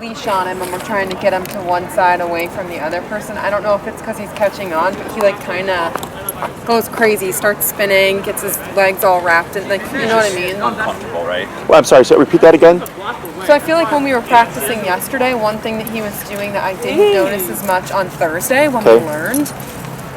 leash on him and we're trying to get him to one side away from the other person. I don't know if it's because he's catching on, but he like kind of goes crazy, starts spinning, gets his legs all wrapped in, like, you know what I mean? Uncomfortable, right? Well, I'm sorry, so repeat that again. So I feel like when we were practicing yesterday, one thing that he was doing that I didn't notice as much on Thursday when we learned,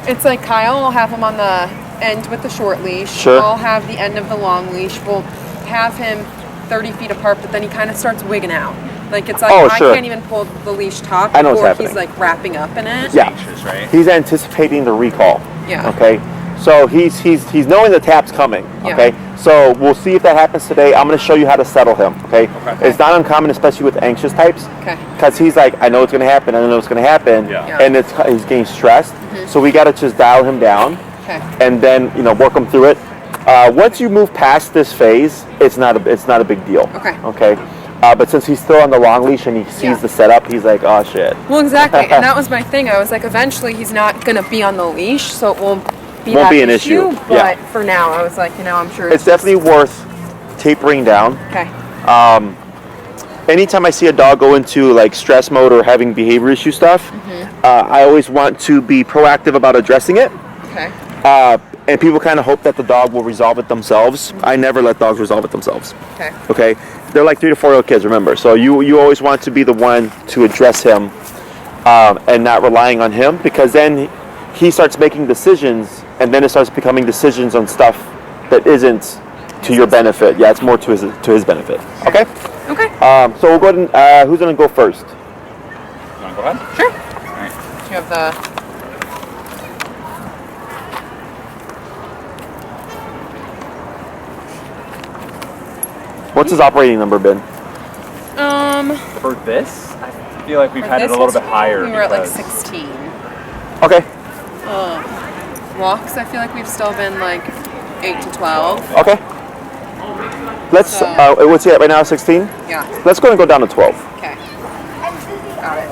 it's like Kyle will have him on the end with the short leash. Sure. I'll have the end of the long leash. We'll have him 30 feet apart, but then he kind of starts wigging out. Like it's like I can't even pull the leash taut before he's like wrapping up in it. Yeah, anxious, right? He's anticipating the recall. Yeah. Okay. So he's knowing the tap's coming. Okay. Yeah. So we'll see if that happens today. I'm going to show you how to settle him. Okay. It's not uncommon, especially with anxious types. Okay. Because he's like, I know it's going to happen. I know it's going to happen. Yeah. And he's getting stressed. So we got to just dial him down. Okay. And then work him through it. Once you move past this phase, it's not a big deal. Okay. Okay. But since he's still on the long leash and he sees the setup, he's like, oh shit. Well, exactly. And that was my thing. I was like, eventually he's not going to be on the leash, so it won't be an issue. But for now, I was like, I'm sure it's definitely worth tapering down. Okay. Anytime I see a dog go into like stress mode or having behavior issue stuff, I always want to be proactive about addressing it. Okay. And people kind of hope that the dog will resolve it themselves. I never let dogs resolve it themselves. Okay. Okay. They're like 3 to 4-year-old kids, remember. So you always want to be the one to address him and not relying on him, because then he starts making decisions, and then it starts becoming decisions on stuff that isn't to your benefit. Yeah, it's more to his benefit. Okay? Okay. So we'll go ahead and, who's going to go first? You want to go ahead? Sure. All right. You have the... What's his operating number been? For this, I feel like we've had it a little bit higher. We were at like 16. Okay. Walks, I feel like we've still been like 8 to 12. Okay. Let's, what's he at right now, 16? Yeah. Let's go and go down to 12. Okay. Got it.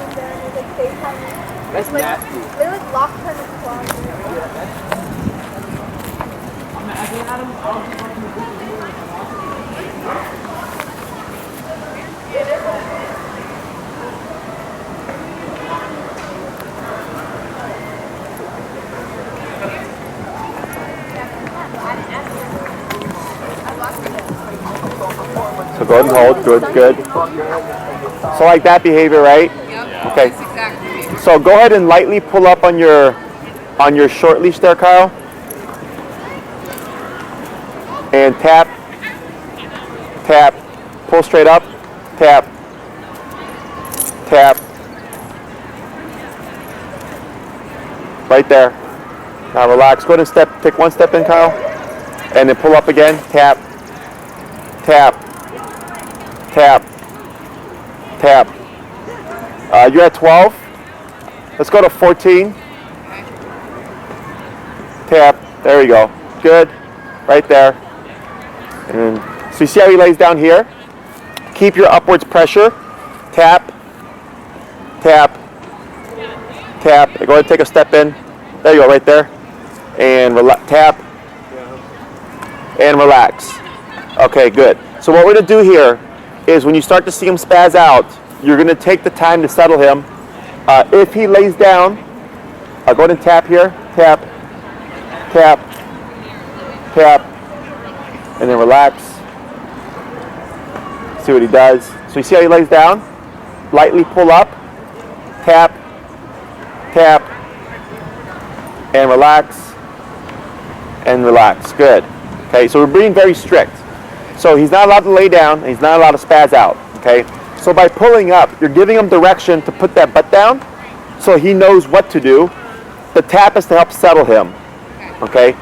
That's nasty. They like locked her in the closet. So go ahead and hold. Good, good. So like that behavior, right? Yep. Okay. That's exactly behavior. So go ahead and lightly pull up on your short leash there, Kyle. And tap, tap, pull straight up, tap, tap. Right there. Now relax. Go ahead and take one step in, Kyle. And then pull up again, tap, tap, tap, tap. You're at 12. Let's go to 14. Tap. There we go. Good. Right there. And so you see how he lays down here? Keep your upwards pressure. Tap, tap, tap. Go ahead and take a step in. There you go, right there. And tap. And relax. Okay, good. So what we're going to do here is when you start to see him spaz out, you're going to take the time to settle him. If he lays down, go ahead and tap here. Tap, tap, tap, and then relax. See what he does. So you see how he lays down? Lightly pull up, tap, tap, and relax, and relax. Good. Okay, so we're being very strict. So he's not allowed to lay down, and he's not allowed to spaz out. Okay, so by pulling up, you're giving him direction to put that butt down, so he knows what to do. The tap is to help settle him. Okay.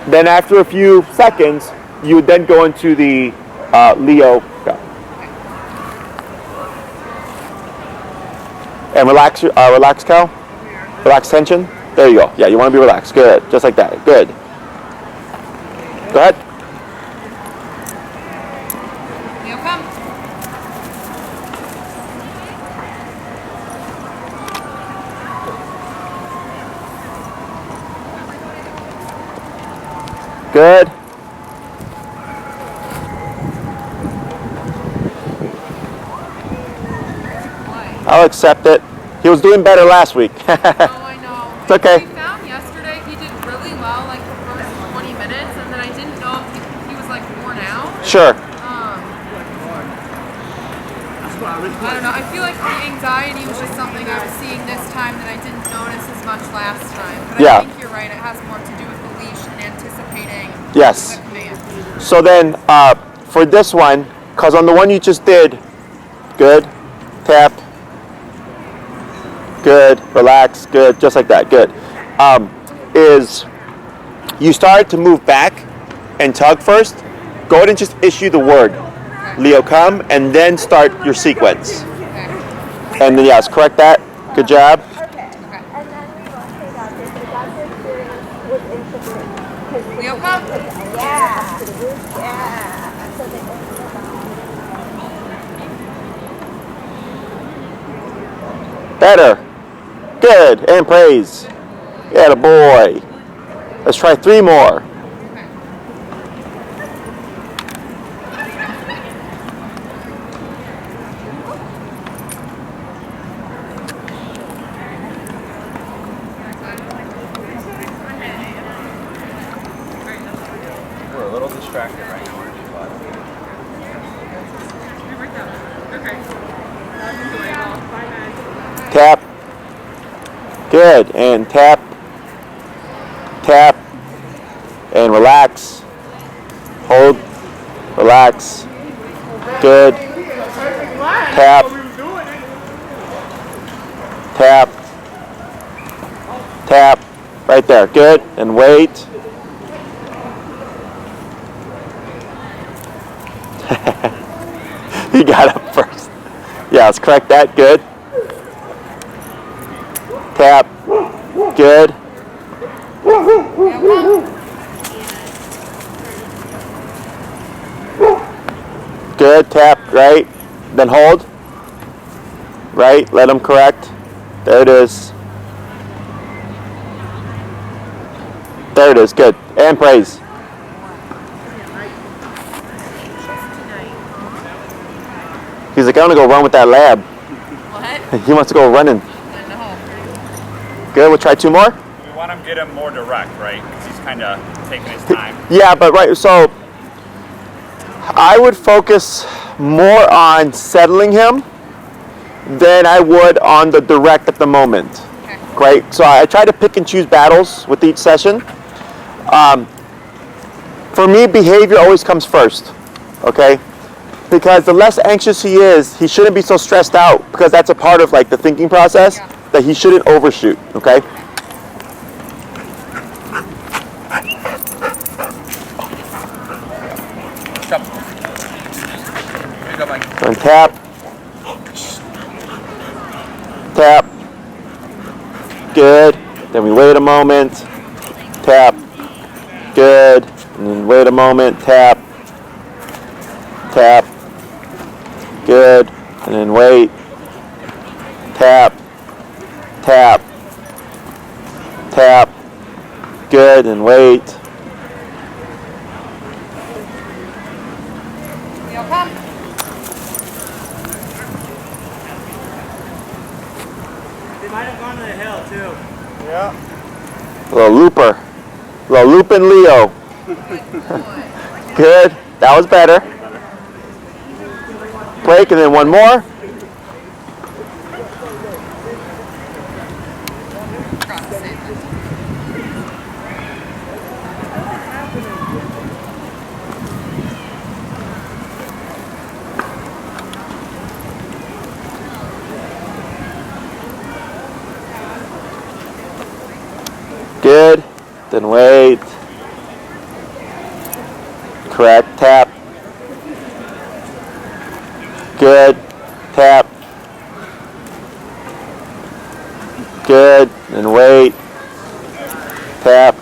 Then after a few seconds, you would then go into the Leo. And relax, relax, Cal. Relax tension. There you go. Yeah, you want to be relaxed. Good. Just like that. Good. Go ahead. Leo, come. Good. I'll accept it. He was doing better last week. Oh, I know. It's okay. We found yesterday he did really well, like the first 20 minutes, and then I didn't know if he was like worn out. Sure. I don't know. I feel like the anxiety was just something I was seeing this time that I didn't notice as much last time. But I think you're right. It has more to do with the leash and anticipating Yes. the command. So then, for this one, because on the one you just did, good, tap, good, relax, good, just like that, good, is you started to move back and tug first. Go ahead and just issue the word, Leo, come, and then start your sequence. Okay. And then, yes, correct that. Good job. Okay. And then we will say that this doctor experience was interesting. Leo, come. Yeah. Yeah. So Better. Good. And praise. Yeah, boy. Let's try 3 more. We're a little distracted right now, aren't you, bud? Tap. Good. And tap. Tap. And relax. Hold. Relax. Good. Tap. Tap. Tap. Right there. Good. And wait. He got up first. Yeah, let's correct that. Good. Tap. Good. Good. Tap. Right. Then hold. Right. Let him correct. There it is. There it is. Good. And praise. He's like, I want to go run with that lab. What? He wants to go running. I know. Good. We'll try 2 more. We want him to get him more direct, right? Because he's kind of taking his time. Yeah, but right. So I would focus more on settling him than I would on the direct at the moment. Okay. Right. So I try to pick and choose battles with each session. For me, behavior always comes first. Okay. Because the less anxious he is, he shouldn't be so stressed out, because that's a part of like the thinking process, that he shouldn't overshoot, okay? And tap. Tap. Good. Then we wait a moment. Tap. Good. And then wait a moment. Tap. Tap. Good. And then wait. Tap. Tap. Tap. Good. And wait. Leo, come. They might have gone to the hill too. Yeah. Little looper. Little looping Leo. Good. That was better. Break, and then 1 more. Good. Then wait. Correct. Tap. Good. Tap. Good. And wait. Tap.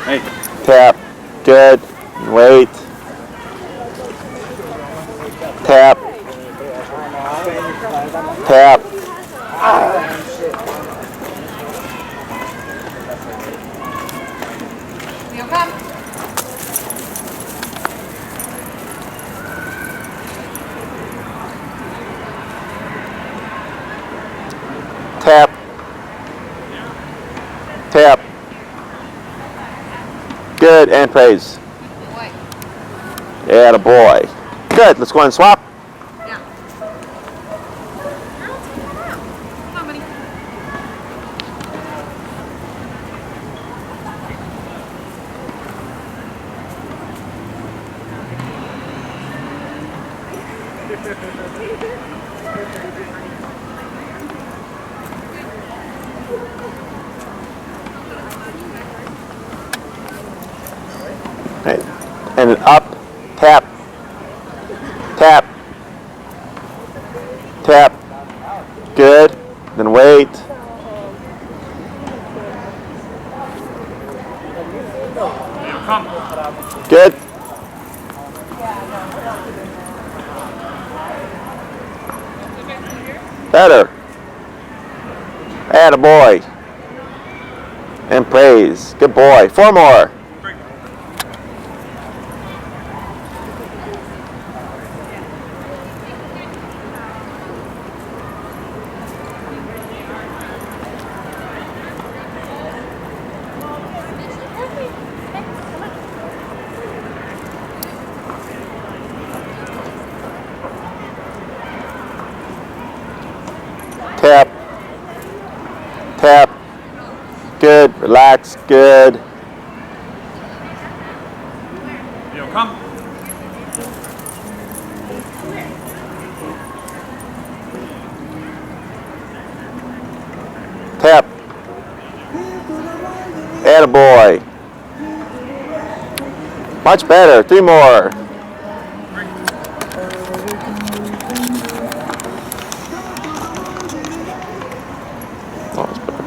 Hey. Tap. Good. And wait. Tap. Tap. Leo, come. Good, and praise. Boy. Yeah, the boy. Good, let's go ahead and swap. Yeah. Come on, buddy. Right. And then up, tap, tap, tap. Good. Then wait. Come. Good. Better. Atta boy. And praise. Good boy. 4 more. Tap. Tap. Good. Relax. Good. Yo, come. Tap. Attaboy. Much better. 3 more. Oh, that's better.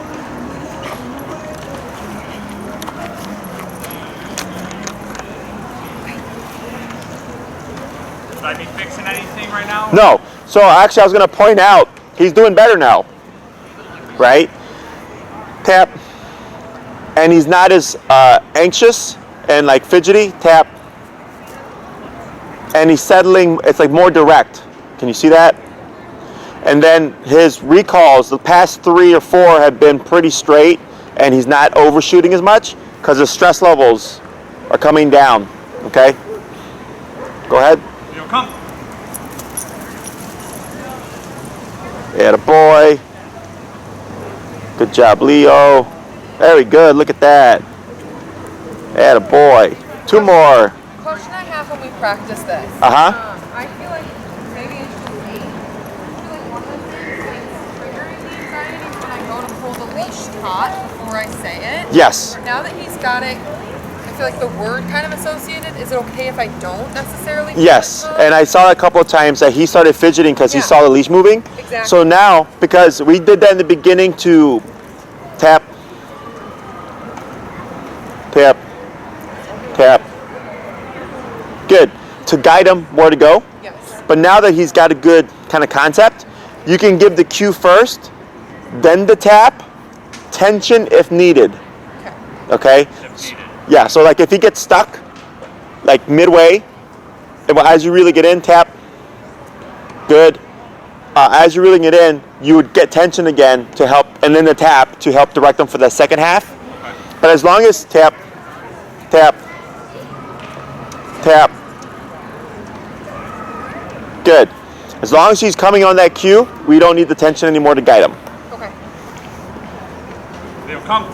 Should I be fixing anything right now? No. So actually, I was going to point out he's doing better now, right? Tap, and he's not as anxious and like fidgety. Tap, and he's settling. It's like more direct. Can you see that? And then his recalls, the past 3 or 4 have been pretty straight, and he's not overshooting as much because the stress levels are coming down. Okay. Go ahead. Yo, come. Attaboy. Good job, Leo. Very good. Look at that. Attaboy. 2 more. Question I have when we practice this. Uh-huh. I feel like maybe it's just me. I feel like one of the things that's triggering the anxiety is when I go to pull the leash taut before I say it. Yes. Now that he's got it, I feel like the word kind of associated. Is it okay if I don't necessarily? Yes. And I saw a couple of times that he started fidgeting because he Yeah. saw the leash moving. Exactly. So now, because we did that in the beginning to tap, tap, tap. Good. To guide him where to go. Yes. But now that he's got a good kind of concept, you can give the cue first, then the tap, tension if needed. Okay? If needed. Yeah, so like if he gets stuck, like midway, as you really get in, tap. Good. As you're reeling it in, you would get tension again to help, and then the tap to help direct them for the second half. Okay. But as long as tap, tap, tap. Good. As long as he's coming on that cue, we don't need the tension anymore to guide him. Okay. Yo, come.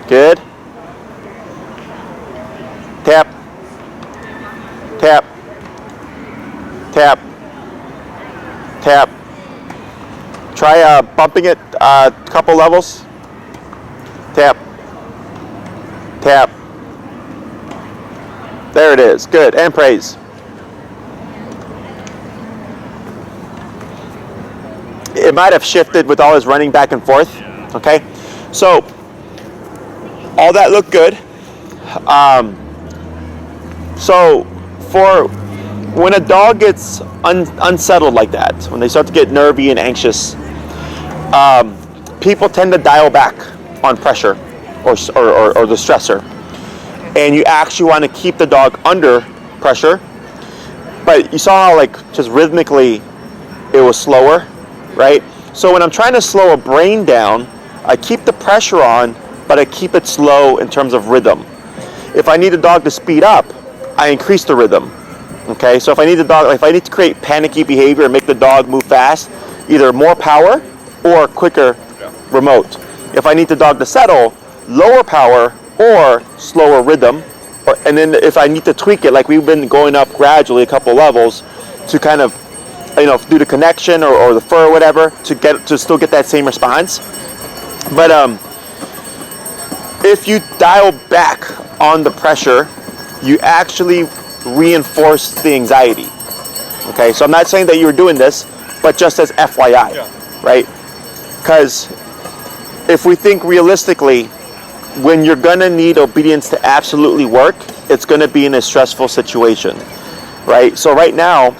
Good. Tap. Tap. Tap. Tap. Try bumping it a couple levels. Tap. Tap. There it is. Good. And praise. It might have shifted with all his running back and forth. Okay. So all that looked good. So for when a dog gets unsettled like that, when they start to get nervy and anxious, people tend to dial back on pressure or the stressor. And you actually want to keep the dog under pressure. But you saw how like just rhythmically it was slower, right? So when I'm trying to slow a brain down, I keep the pressure on, but I keep it slow in terms of rhythm. If I need a dog to speed up, I increase the rhythm. Okay, so if I need to create panicky behavior and make the dog move fast, either more power or quicker remote. If I need the dog to settle, lower power or slower rhythm. And then if I need to tweak it, like we've been going up gradually a couple levels to kind of, do the connection or the fur or whatever to still get that same response. But if you dial back on the pressure, you actually reinforce the anxiety. Okay, so I'm not saying that you're doing this, but just as FYI, right? Because if we think realistically, when you're gonna need obedience to absolutely work, it's gonna be in a stressful situation, right? So right now,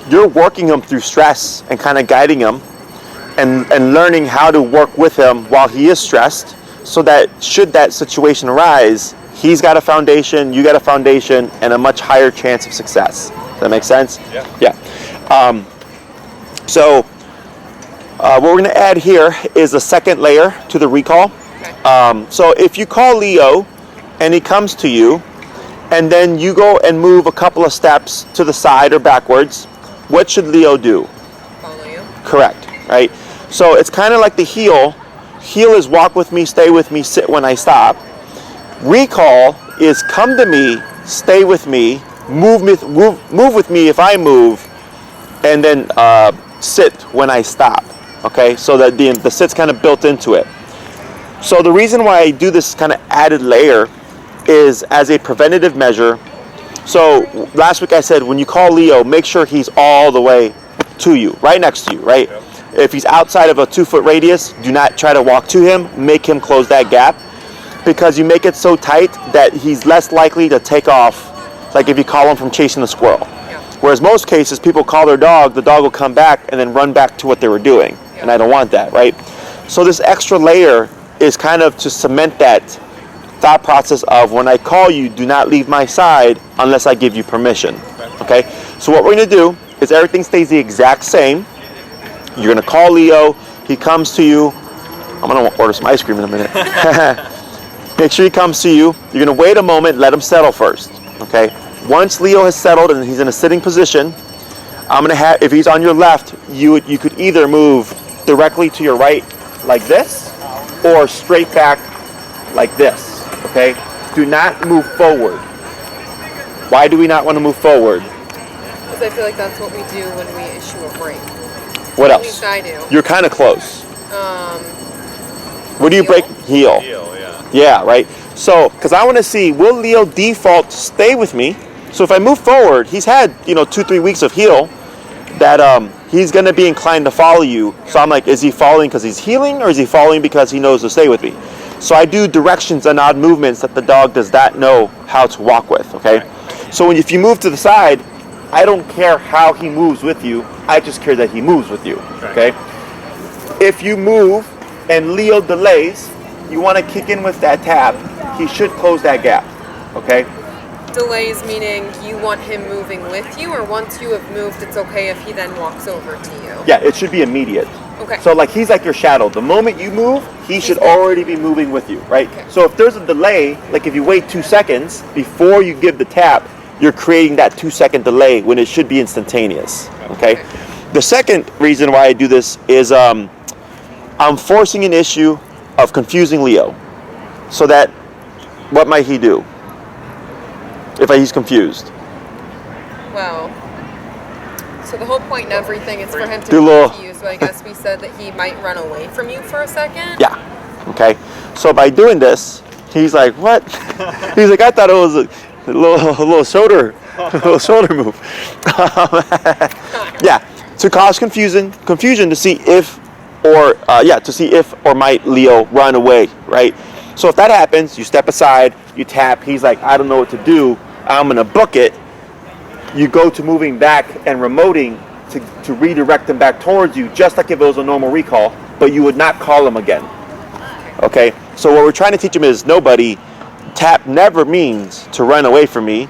you're working him through stress and kind of guiding him and learning how to work with him while he is stressed, so that should that situation arise, he's got a foundation, you got a foundation, and a much higher chance of success. Does that make sense? Yeah. So what we're going to add here is a second layer to the recall. Okay. So if you call Leo and he comes to you, and then you go and move a couple of steps to the side or backwards, what should Leo do? Follow you. Correct, right? So it's kind of like the heel. Heel is walk with me, stay with me, sit when I stop. Recall is come to me, stay with me, move with me if I move, and then sit when I stop. Okay, so that the sit's kind of built into it. So the reason why I do this kind of added layer is as a preventative measure. So last week I said when you call Leo, make sure he's all the way to you, right next to you, right? Yep. If he's outside of a 2-foot radius, do not try to walk to him, make him close that gap, because you make it so tight that he's less likely to take off, like if you call him from chasing a squirrel. Yeah. Whereas most cases, people call their dog, the dog will come back and then run back to what they were doing. Yeah. And I don't want that, right? So this extra layer is kind of to cement that thought process of when I call you, do not leave my side unless I give you permission. Okay? So what we're going to do is everything stays the exact same. You're going to call Leo, he comes to you. I'm going to order some ice cream in a minute. Make sure he comes to you. You're going to wait a moment, let him settle first. Okay? Once Leo has settled and he's in a sitting position, I'm going to have, if he's on your left, you could either move directly to your right like this or straight back like this. Okay? Do not move forward. Why do we not want to move forward? Because I feel like that's what we do when we issue a break. What else? At least I do. You're kind of close. Where do you heel? break? Heel. Yeah, right? So, because I want to see, will Leo default stay with me? So if I move forward, he's had, 2-3 weeks of heel, that he's going to be inclined to follow you. So I'm like, is he following because he's healing, or is he following because he knows to stay with me? So I do directions and odd movements that the dog does not know how to walk with, okay? So if you move to the side, I don't care how he moves with you, I just care that he moves with you, okay? If you move and Leo delays, you want to kick in with that tap, he should close that gap, okay? Delays meaning you want him moving with you, or once you have moved, it's okay if he then walks over to you? Yeah, it should be immediate. Okay. So like he's like your shadow. The moment you move, he should already be moving with you, right? Okay. So if there's a delay, like if you wait 2 seconds before you give the tap, you're creating that 2-second delay when it should be instantaneous, okay? The second reason why I do this is I'm forcing an issue of confusing Leo. So that, what might he do if he's confused? Well, so the whole point in everything is for him to be confused. So I guess we said that he might run away from you for a second? Yeah, okay. So by doing this, he's like, what? He's like, I thought it was a little shoulder move. Yeah, to cause confusion to see if or might Leo run away, right? So if that happens, you step aside, you tap, he's like, I don't know what to do, I'm gonna book it. You go to moving back and remoting to redirect him back towards you, just like if it was a normal recall, but you would not call him again. Okay, so what we're trying to teach him is tap never means to run away from me.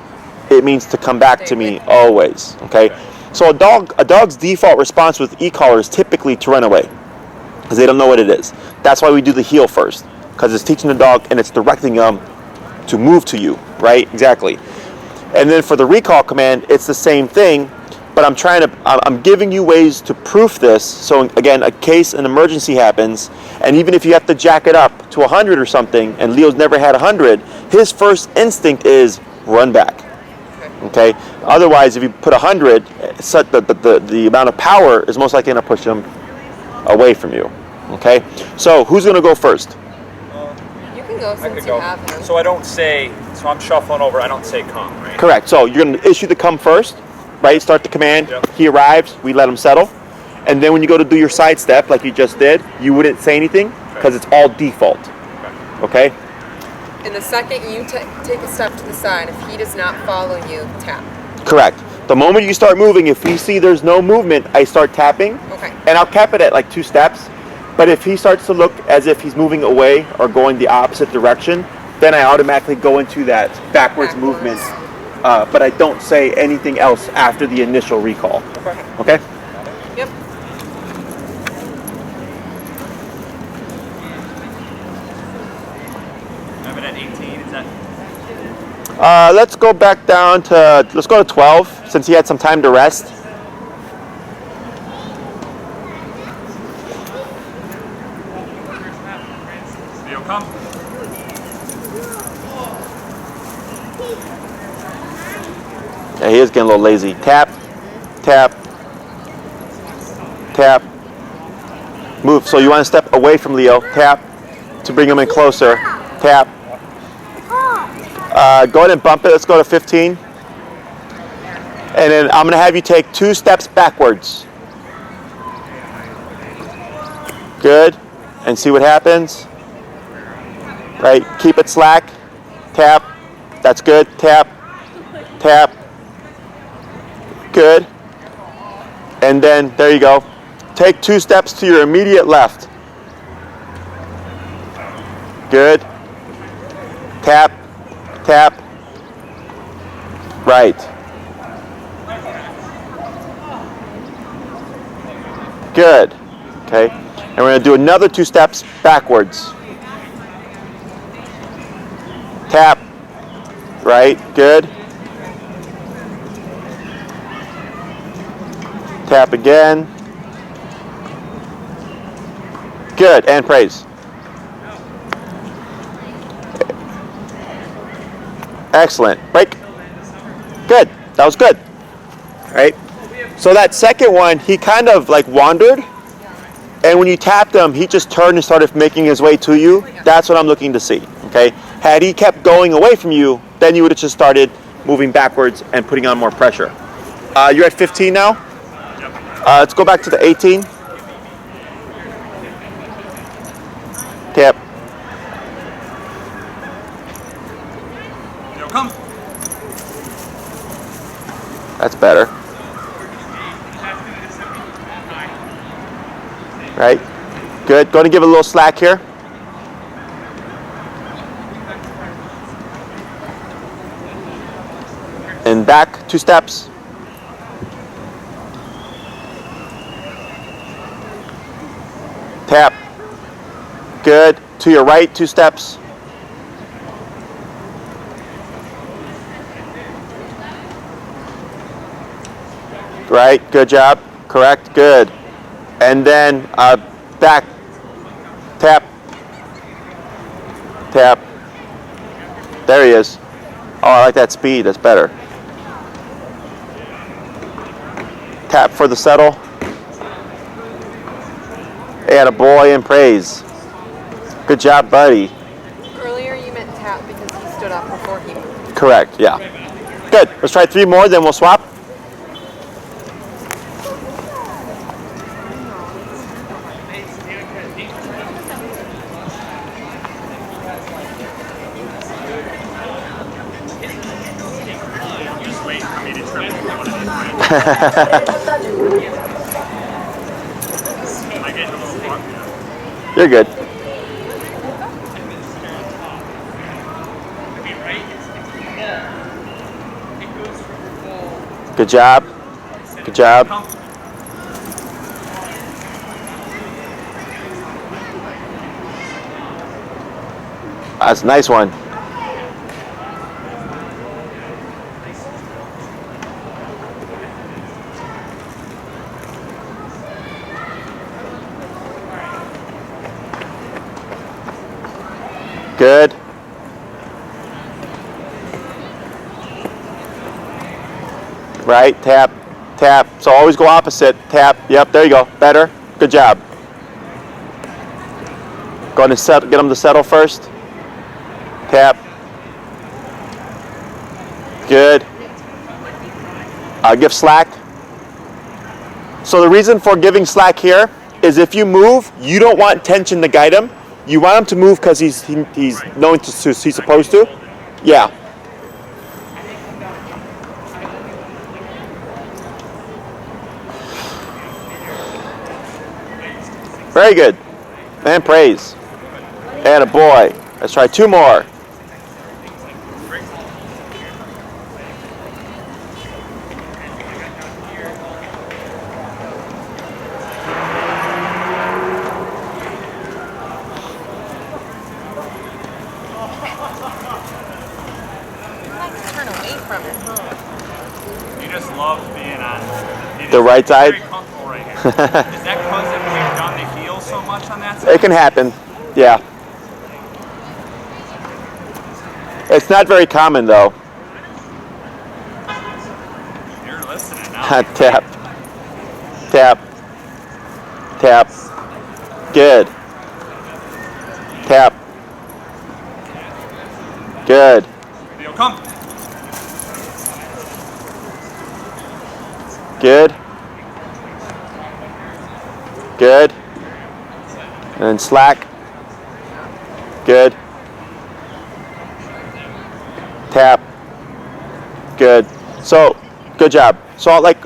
It means to come back to me always. Okay, so a dog's default response with e-collar is typically to run away. because they don't know what it is. That's why we do the heel first, because it's teaching the dog and it's directing them to move to you, right? Exactly. And then for the recall command, it's the same thing, but I'm giving you ways to proof this. So again, a case, an emergency happens, and even if you have to jack it up to 100 or something, and Leo's never had 100, his first instinct is run back. Okay. Otherwise, if you put 100, the amount of power is most likely going to push him away from you. Okay. So who's going to go first? You can go since you have him. So I don't say. So I'm shuffling over. I don't say come, right? Correct. So you're going to issue the come first, right? Start the command. Yep. He arrives. We let him settle. And then when you go to do your side step, like you just did, you wouldn't say anything because it's all default. Okay? And the second you take a step to the side, if he does not follow you, tap. Correct. The moment you start moving, if we see there's no movement, I start tapping. Okay. And I'll cap it at like 2 steps. But if he starts to look as if he's moving away or going the opposite direction, then I automatically go into that backwards movement. But I don't say anything else after the initial recall. Okay? Yep. I'm at 18. Is that? Let's go back down to, let's go to 12 since he had some time to rest. Leo, come. Yeah, he is getting a little lazy. Tap, tap, tap. Move. So you want to step away from Leo. Tap to bring him in closer. Tap. Go ahead and bump it. Let's go to 15. And then I'm going to have you take 2 steps backwards. Good. And see what happens. Right. Keep it slack. Tap. That's good. Tap. Tap. Good. And then, there you go. Take 2 steps to your immediate left. Good. Tap. Tap. Right. Good. Okay. And we're going to do another 2 steps backwards. Tap. Right. Good. Tap again. Good. And praise. Excellent. Break. Good. That was good. All right. So that second one, he kind of like wandered. And when you tapped him, he just turned and started making his way to you. That's what I'm looking to see. Okay. Had he kept going away from you, then you would have just started moving backwards and putting on more pressure. You're at 15 now? Let's go back to the 18. Tap. Leo, come. That's better. Right? Good. Going to give it a little slack here. And back 2 steps. Tap. Good. To your right 2 steps. Right. Good job. Correct. Good. And then back. Tap. Tap. There he is. Oh, I like that speed. That's better. Tap for the settle. And a boy in praise. Good job, buddy. Earlier you meant tap because he stood up before he moved. Correct, yeah. Good. Let's try 3 more, then we'll swap. Just wait for me to trip over one of these. Am I getting a little far? You're good. Good job. Good job. That's a nice one. Good. Right, tap, tap. So always go opposite. Tap. Yep, there you go. Better. Good job. Go ahead and settle, get them to settle first. Tap. Good. Give slack. So the reason for giving slack here is if you move, you don't want tension to guide him. You want him to move because he's knowing he's supposed to. Yeah. Very good. And praise. And a boy. Let's try 2 more. Turn away from it, huh? He just loves being on The right side? Very comfortable right here. Is that because if we've done the heel so much on that side? It can happen. Yeah. It's not very common though. You're listening now. Tap. Tap. Tap. Good. Tap. Good. Leo, come. Good. Good. And slack. Good. Tap. Good. So, good job. So, like,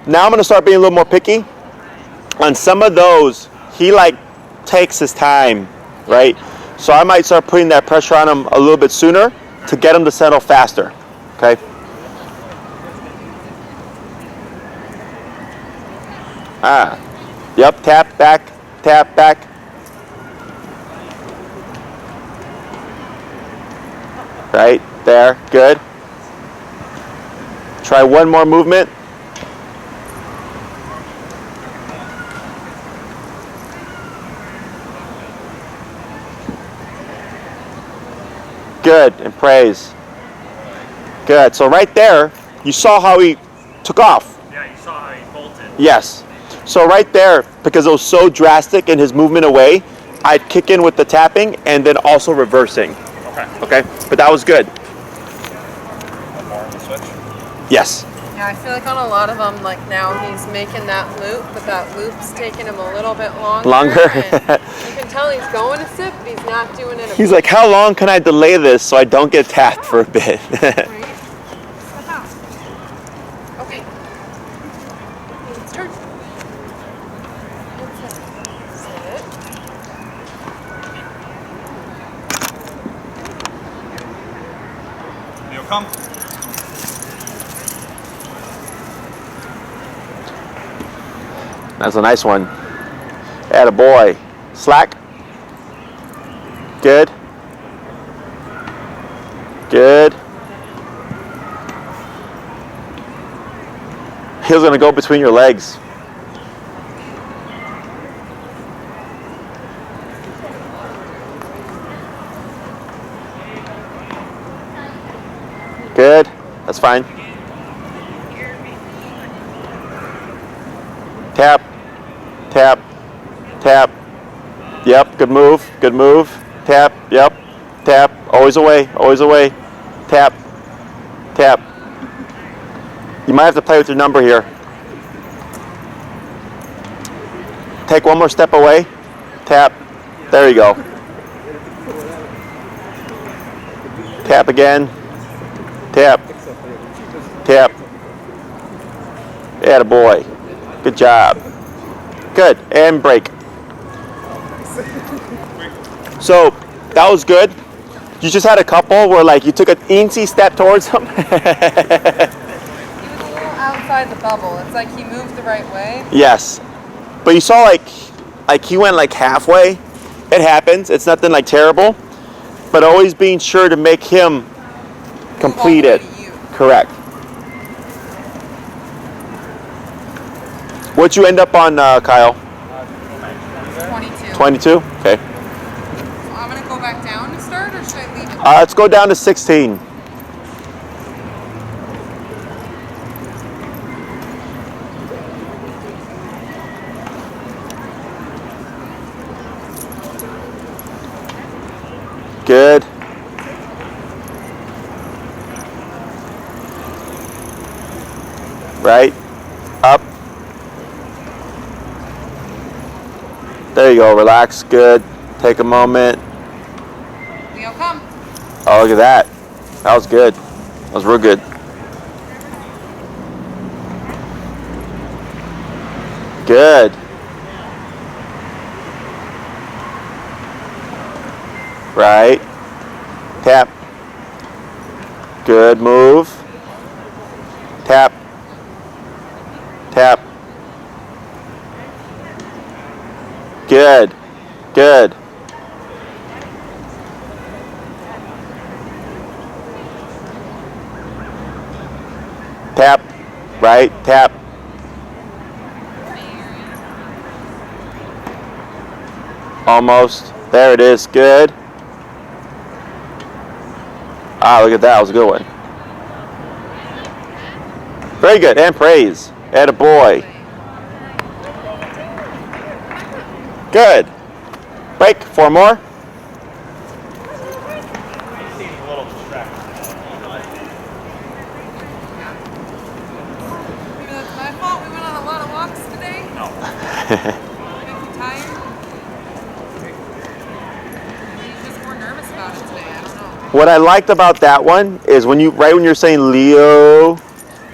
now I'm going to start being a little more picky. On some of those, he, like, takes his time, right? So I might start putting that pressure on him a little bit sooner to get him to settle faster, okay? Yep, tap, back, tap, back. Right, there, good. Try one more movement. Good, and praise. Good, so right there, you saw how he took off. Yeah, you saw how he bolted. Yes. So right there, because it was so drastic in his movement away, I'd kick in with the tapping and then also reversing. Okay, but that was good. One more on the switch. Yes. Yeah, I feel like on a lot of them, like now he's making that loop, but that loop's taking him a little bit longer. And you can tell he's going to sit, but he's not doing it. He's like, how long can I delay this so I don't get tapped for a bit? Right? Step out. Okay. It's turn. Sit. Leo, come. That's a nice one. Attaboy. Slack. Good. Good. Heel's going to go between your legs. Good. That's fine. Tap. Tap. Tap. Yep. Good move. Good move. Tap. Yep. Tap. Always away. Always away. Tap. Tap. You might have to play with your number here. Take one more step away. Tap. There you go. Tap again. Tap. Tap. Attaboy. Good job. Good. And break. So that was good. You just had a couple where like you took an eensy step towards him. He was a little outside the bubble. It's like he moved the right way. Yes. But you saw like he went like halfway. It happens. It's nothing like terrible. but always being sure to make him complete it. Correct. What'd you end up on, Kyle? 22. 22? Okay. So I'm gonna go back down to start, or should I leave it? Let's go down to 16. Good. Right. Up. There you go. Relax. Good. Take a moment. Leo, come. Oh, look at that. That was good. That was real good. Good. Right. Tap. Good move. Tap. Tap. Good. Good. Tap. Right. Tap. Almost. There it is. Good. Ah, look at that. That was a good one. Very good. And praise. Attaboy. Good. Break. 4 more. Maybe that's my fault. We went on a lot of walks today. No. Make you tired? Maybe you're just more nervous about it today. I don't know. What I liked about that one is when you're saying Leo,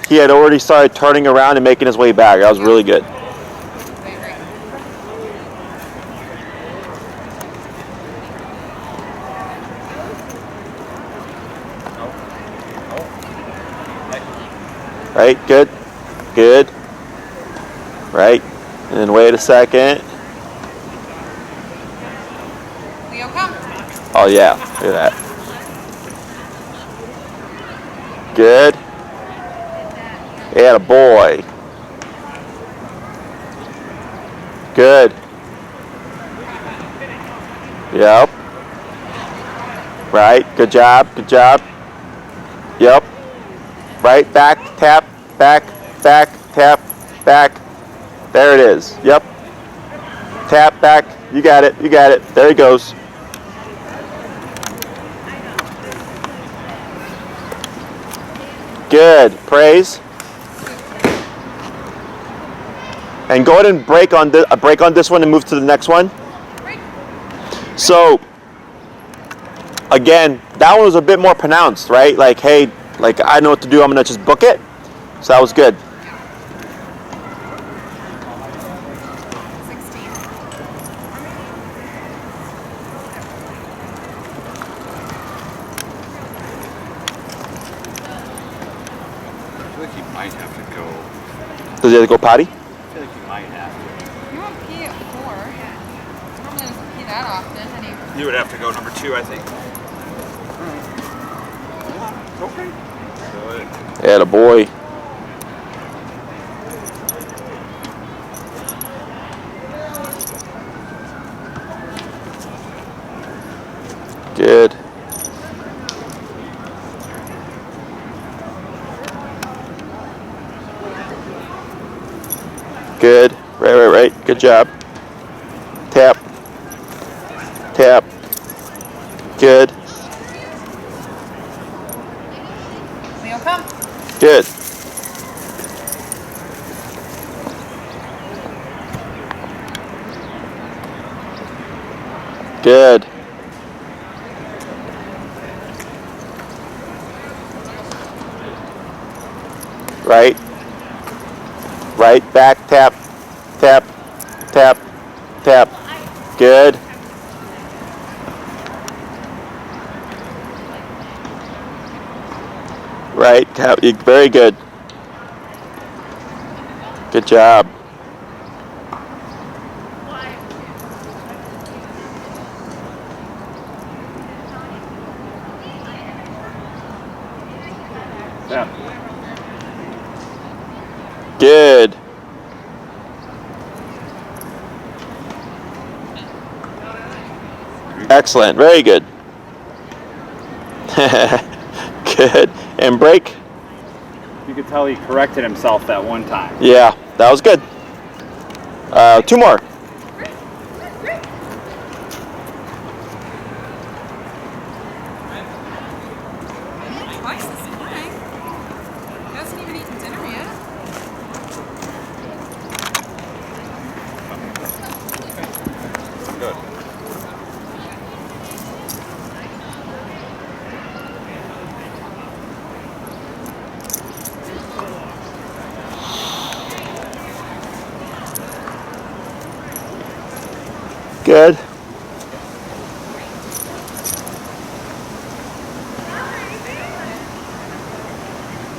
he had already started turning around and making his way back. That was really good. I agree. Right, good, good. Right, and then wait a second. Leo, come. Oh yeah, look at that. Good. Attaboy. Good. Yep. Right, good job, good job. Yep. Right, back, tap, back, back, tap, back. There it is. Yep. Tap, back. You got it, you got it. There he goes. Good. Praise. And go ahead and break on this one and move to the next one. So, again, that one was a bit more pronounced, right? Like, hey, like I know what to do. I'm gonna just book it. So that was good. 16. I feel like you might have to go. Does he have to go potty? I feel like you might have to. You won't pee at 4. Normally doesn't pee that often. And he You would have to go number 2, I think. Okay. Attaboy. Good. Good. Right. Good job. Tap. Tap. Good. Leo, come. Good. Good. Right. Right, back, tap, tap, tap, tap. Good. Right, tap, very good. Good job. Yeah. Good. Excellent. Very good. Good. And break. You could tell he corrected himself that one time. Yeah, that was good. 2 more. Twice this morning. He hasn't even eaten dinner yet. Good. Good.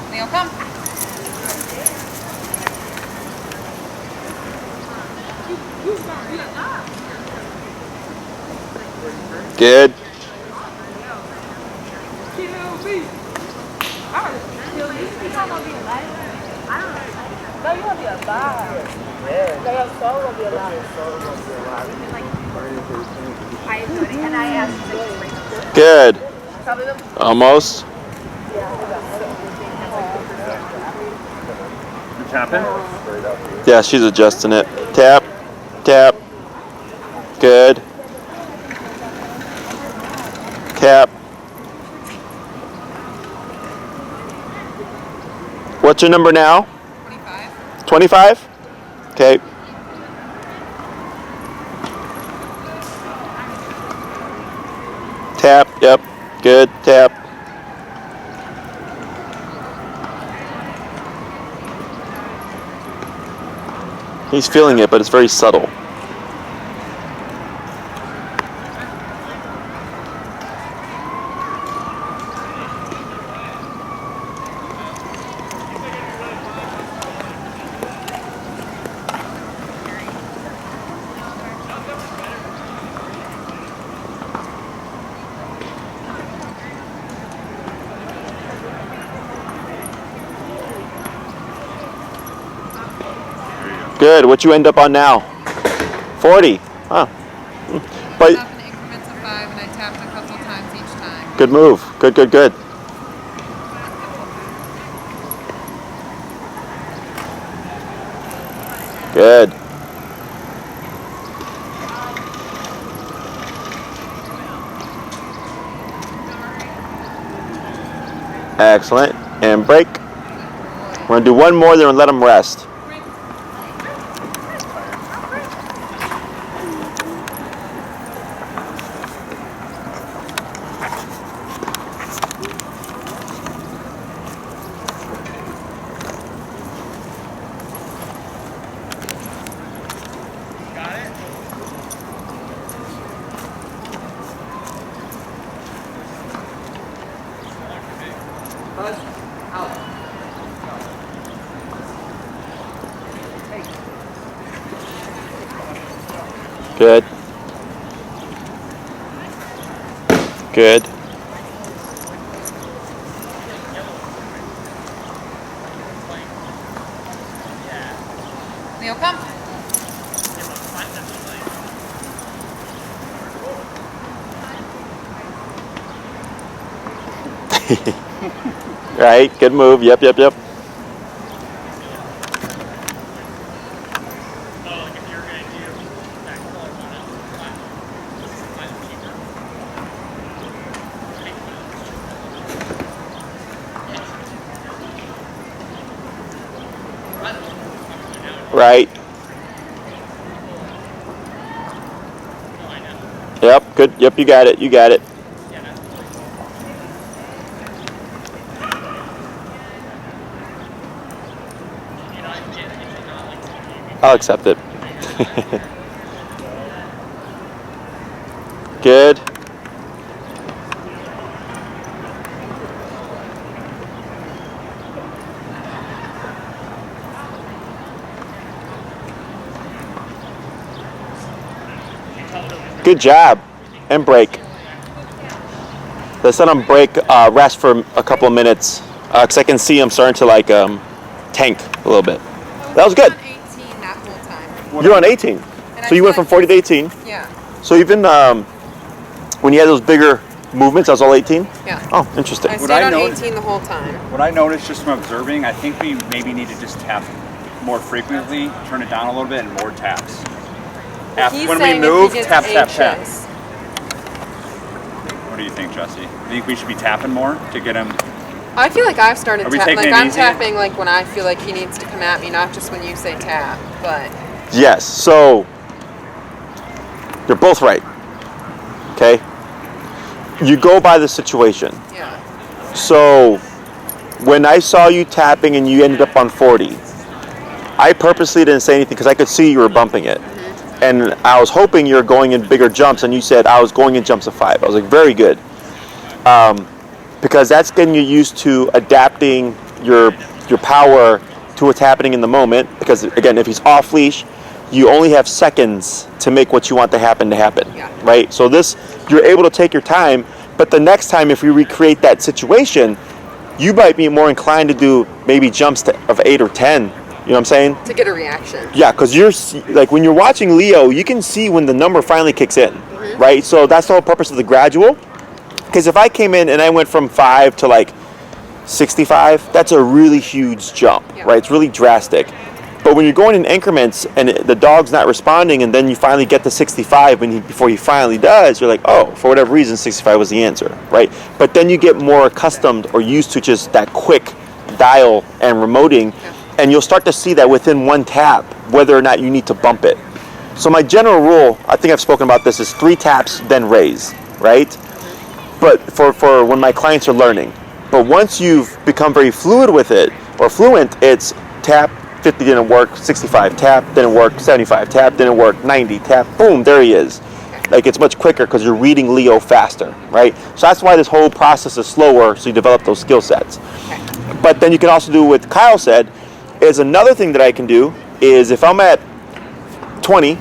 Leo, come. Good. No, you want to be alive. No, your soul will be alive. And I asked Good. Almost. You tapping? Yeah, she's adjusting it. Tap. Tap. Good. Tap. What's your number now? 25. 25? Okay. Tap. Yep. Good. Tap. He's feeling it, but it's very subtle. Good. What you end up on now? 40. Huh. But Up in increments of 5, and I tapped a couple times each time. good move. Good, good, good. Good. Excellent. And break. We're going to do one more, then we'll let them rest. Good. Good. Leo, come. Right. Good move. Yep, yep, yep. Right. Yep, good. Yep, you got it. You got it. I'll accept it. Good. Good job. And break. Let's let them break, rest for a couple of minutes. Because I can see him starting to like tank a little bit. That was good. I was on 18 that whole time. You're on 18. And So you went feel from 40 to 18. Yeah. So even when you had those bigger movements, that was all 18? Yeah. Oh, interesting. I What stayed I on know- 18 the whole time. What I noticed just from observing, I think we maybe need to just tap more frequently, turn it down a little bit, and more taps. He's When we saying move, if he gets tap, tap, tap. anxious. What do you think, Jesse? Do you think we should be tapping more to get him? I feel like I've started Are we tapping. taking Like it I'm easy? tapping like when I feel like he needs to come at me, not just when you say tap. But Yes, so you're both right. Okay? You go by the situation. yeah. So when I saw you tapping and you ended up on 40, I purposely didn't say anything because I could see you were bumping it. And I was hoping you were going in bigger jumps, and you said I was going in jumps of 5. I was like, very good. Because that's getting you used to adapting your power to what's happening in the moment. Because again, if he's off leash, you only have seconds to make what you want to happen, Yeah. right? So this, you're able to take your time, but the next time if you recreate that situation, you might be more inclined to do maybe jumps of 8 or 10. You know what I'm saying? To get a reaction. Yeah, because you're like when you're watching Leo, you can see when the number finally kicks in, right? So that's the whole purpose of the gradual. Because if I came in and I went from 5 to like 65, that's a really huge jump, Yeah. right? It's really drastic. But when you're going in increments and the dog's not responding, and then you finally get to 65, before he finally does, you're like, oh, for whatever reason, 65 was the answer, right? But then you get more accustomed or used to just that quick dial and remoting, and you'll start to see that within one tap, whether or not you need to bump it. So my general rule, I think I've spoken about this, is 3 taps, then raise, right? But for when my clients are learning. But once you've become very fluid with it, or fluent, it's tap, 50 didn't work, 65, tap, didn't work, 75, tap, didn't work, 90, tap, boom, there he is. Like it's much quicker because you're reading Leo faster, right? So that's why this whole process is slower, so you develop those skill sets. But then you can also do what Kyle said, is another thing that I can do is if I'm at 20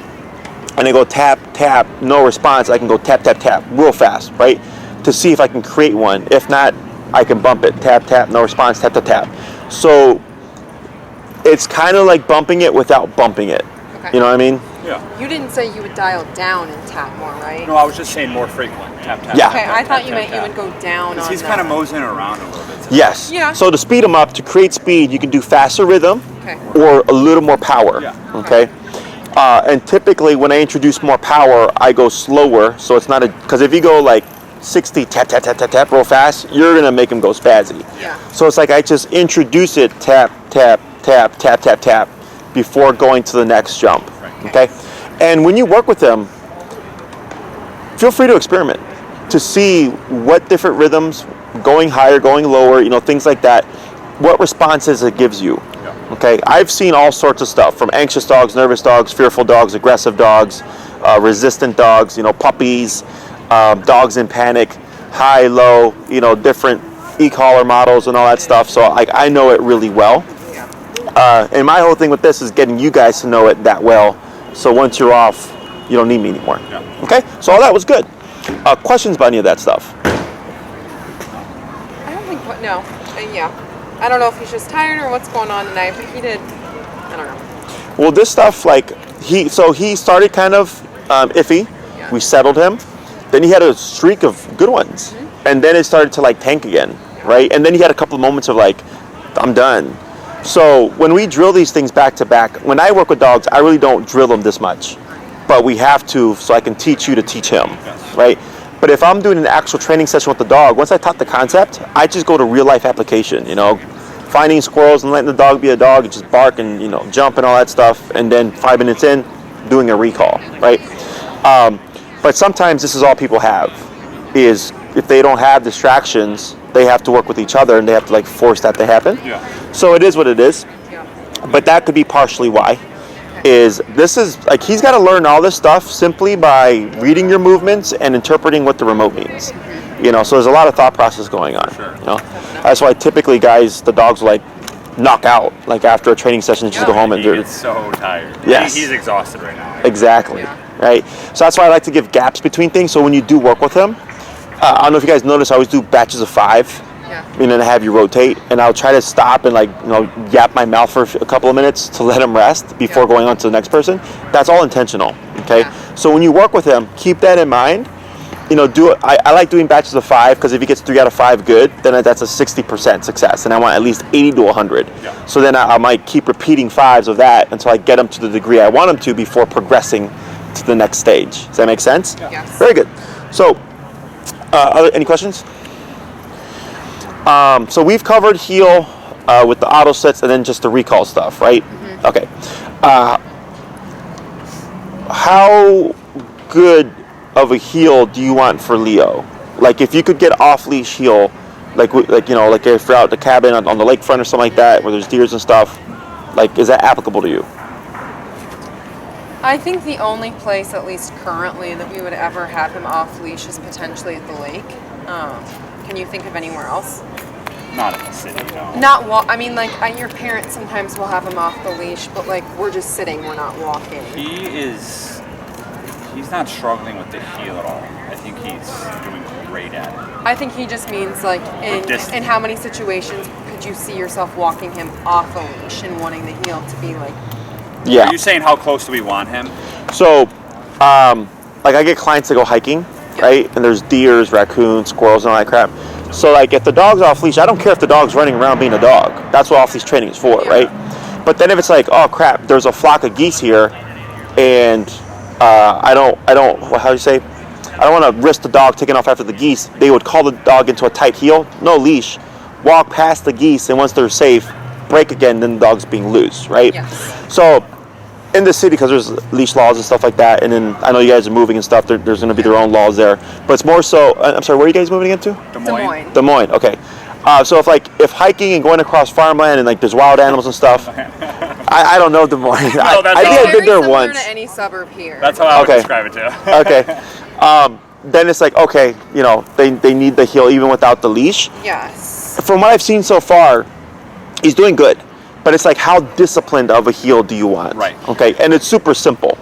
and I go tap, tap, no response, I can go tap, tap, tap real fast, right? To see if I can create one. If not, I can bump it, tap, tap, no response, tap, tap, tap. So it's kind of like bumping it without bumping it. Okay. You know what I mean? Yeah. You didn't say you would dial down and tap more, right? No, I was just saying more frequent. Tap, tap. Yeah. tap, Okay, tap, I thought tap, you tap, meant you would tap. go down 'Cause on he's them. kind of moseying around a little bit. Yes. Yeah. So to speed them up, to create speed, you can do faster rhythm Okay. or a little more power. Yeah. Okay. And typically when I introduce more power, I go slower. So it's not because if you go like 60 tap, tap, tap, tap, tap real fast, you're going to make him go spazzy. Yeah. So it's like I just introduce it tap, tap, tap, tap, tap, tap before going to the next jump. Okay. And when you work with them, feel free to experiment to see what different rhythms, going higher, going lower, things like that, what responses it gives you. Okay, I've seen all sorts of stuff from anxious dogs, nervous dogs, fearful dogs, aggressive dogs, resistant dogs, puppies, dogs in panic, high, low, different e-collar models and all that stuff. So I know it really well. And my whole thing with this is getting you guys to know it that well. So once you're off, you don't need me anymore. Okay, so all that was good. Questions about any of that stuff? I don't think, no. Yeah. I don't know if he's just tired or what's going on tonight, but he did, I don't know. Well, this stuff, he started kind of iffy. Yeah. We settled him. Then he had a streak of good ones. And then it started to tank again, right? And then he had a couple of moments of I'm done. So when we drill these things back to back, when I work with dogs, I really don't drill them this much. But we have to, so I can teach you to teach him, right? But if I'm doing an actual training session with the dog, once I taught the concept, I just go to real life application, finding squirrels and letting the dog be a dog and just bark and, jump and all that stuff. And then 5 minutes in, doing a recall, right? But sometimes this is all people have, is if they don't have distractions, they have to work with each other and they have to force that to happen. Yeah. So it is what it is. Yeah. But that could be partially why. He's got to learn all this stuff simply by reading your movements and interpreting what the remote means. So there's a lot of thought process going on. Sure. That's why typically the dogs will knock out after a training session, just go home and He do gets so tired. Yes. He's exhausted right now. Exactly. Right. So that's why I like to give gaps between things. So when you do work with him, I don't know if you guys notice, I always do batches of 5. Yeah. and then have you rotate, and I'll try to stop and like, you know, yap my mouth for a couple of minutes to let him rest before going on to the next person. That's all intentional, okay? Yeah. So when you work with him, keep that in mind. You know, I like doing batches of 5 because if he gets 3 out of 5 good, then that's a 60% success, and I want at least 80 to 100. Yeah. So then I might keep repeating 5s of that until I get him to the degree I want him to before progressing to the next stage. Does that make sense? Yeah. Yes. Very good. So, any questions? So we've covered heel with the auto sets and then just the recall stuff, right? Mm-hmm. Okay. How good of a heel do you want for Leo? Like if you could get off leash heel, like you know, like if you're out at the cabin on the lakefront or something like that, where there's deers and stuff, like is that applicable to you? I think the only place, at least currently, that we would ever have him off leash is potentially at the lake. Can you think of anywhere else? Not in the city, no. I mean, like your parents sometimes will have him off the leash, but like we're just sitting, we're not walking. He's not struggling with the heel at all. I think he's doing great at it. I think he just means like in how many situations could you see yourself walking him off a leash and wanting the heel to be like. Yeah. Are you saying how close do we want him? So, like I get clients that go hiking, right? And there's deers, raccoons, squirrels, and all that crap. So like if the dog's off leash, I don't care if the dog's running around being a dog. That's what off leash training is for, right? But then if it's like, oh crap, there's a flock of geese here, and I don't, how do you say? I don't want to risk the dog taking off after the geese. They would call the dog into a tight heel, no leash, walk past the geese, and once they're safe, break again, then the dog's being loose, right? Yes. So in the city, because there's leash laws and stuff like that, and then I know you guys are moving and stuff, there's going to be their own laws there. But it's more so, I'm sorry, where are you guys moving into? Des Moines. Des Moines, okay. So if hiking and going across farmland and like there's wild animals and stuff, I don't know Des Moines. No, I think I've been there once. To any suburb here. That's how I would describe it too. Okay. Then it's like, okay, you know, they need the heel even without the leash. Yes. From what I've seen so far, he's doing good. But it's like, how disciplined of a heel do you want? Right. Okay, and it's super simple.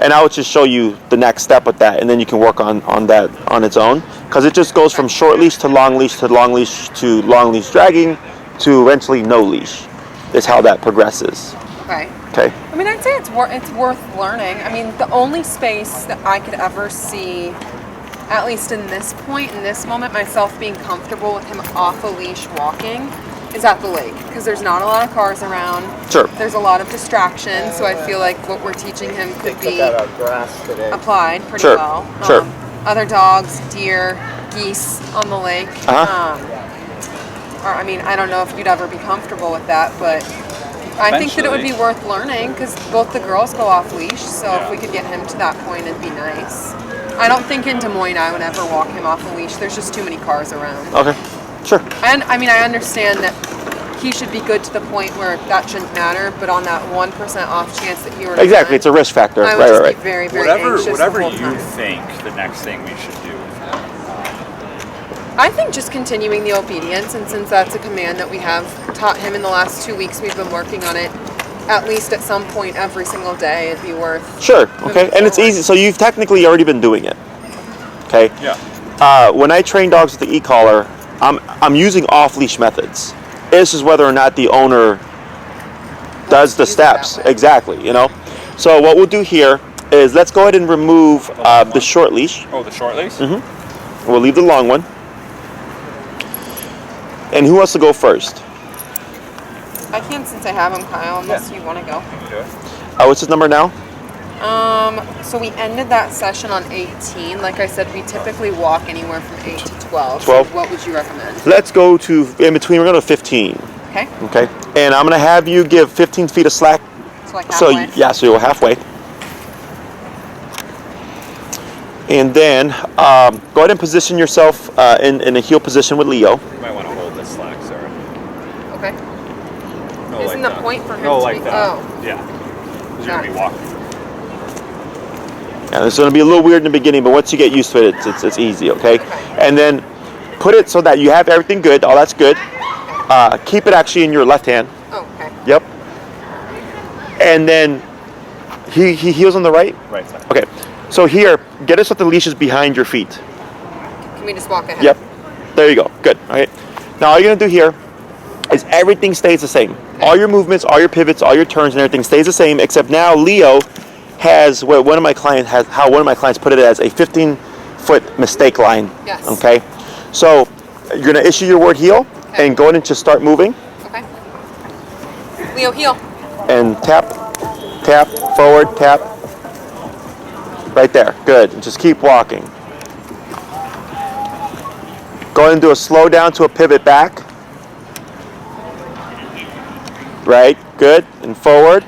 And I would just show you the next step with that, and then you can work on that on its own. Because it just goes from short leash to long leash to long leash to long leash dragging to eventually no leash is how that progresses. Okay. Okay. I mean, I'd say it's worth learning. I mean, the only space that I could ever see, at least in this point, in this moment, myself being comfortable with him off a leash walking is at the lake, because there's not a lot of cars around. Sure. There's a lot of distraction, so I feel like what we're teaching him could be applied pretty Sure. well. Sure. Other dogs, deer, geese on the lake. Or I mean, I don't know if you'd ever be comfortable with that, but I think that it would be worth learning, because both the girls go off leash, so if we could get him to that point, it'd be nice. I don't think in Des Moines I would ever walk him off a leash. There's just too many cars around. Okay. Sure. And I mean, I understand that he should be good to the point where that shouldn't matter, but on that 1% off chance that he were to Exactly, run, it's a risk factor. I would Right, just right, be very, very Whatever anxious whatever the whole you time. think the next thing we should do. I think just continuing the obedience, and since that's a command that we have taught him in the last 2 weeks, we've been working on it at least at some point every single day. It'd be worth. Sure. Okay. And it's forward. easy. So you've technically already been doing it. Okay. Yeah. When I train dogs with the e-collar, I'm using off-leash methods. This is whether or not the owner does the use it that steps. way. Exactly. You know. So what we'll do here is let's go ahead and remove the short leash. Oh, the short leash? Mm-hmm. We'll leave the long one. And who wants to go first? I can, since I have him, Kyle, unless you want to go. What's his number now? So we ended that session on 18. Like I said, we typically walk anywhere from 8 to 12. 12. So what would you recommend? Let's go to in between. We're going to 15. Okay. Okay. And I'm going to have you give 15 feet of slack. So like So halfway. yeah, so you're halfway. And then go ahead and position yourself in a heel position with Leo. You might want to hold this slack, Sarah. Okay. No, Isn't like the that. point for him No, to like be? that. Oh. Yeah. 'Cause you're Got going to it. be walking. Yeah, it's going to be a little weird in the beginning, but once you get used to it, it's easy, okay? And then put it so that you have everything good. Oh, that's good. Keep it actually in your left hand. Oh, okay. Yep. And then he heels on the right? Right side. Okay. So here, get it so that the leash is behind your feet. Can we just walk ahead? Yep. There you go. Good. All right. Now all you're gonna do here is everything stays the same. All your movements, all your pivots, all your turns and everything stays the same, except now Leo has what one of my clients put it as a 15-foot mistake line. Yes. Okay? So you're gonna issue your word heel and go ahead and just start moving. Okay. Leo, heel. And tap, tap, forward, tap. Right there, good. And just keep walking. Go ahead and do a slow down to a pivot back. Right, good, and forward.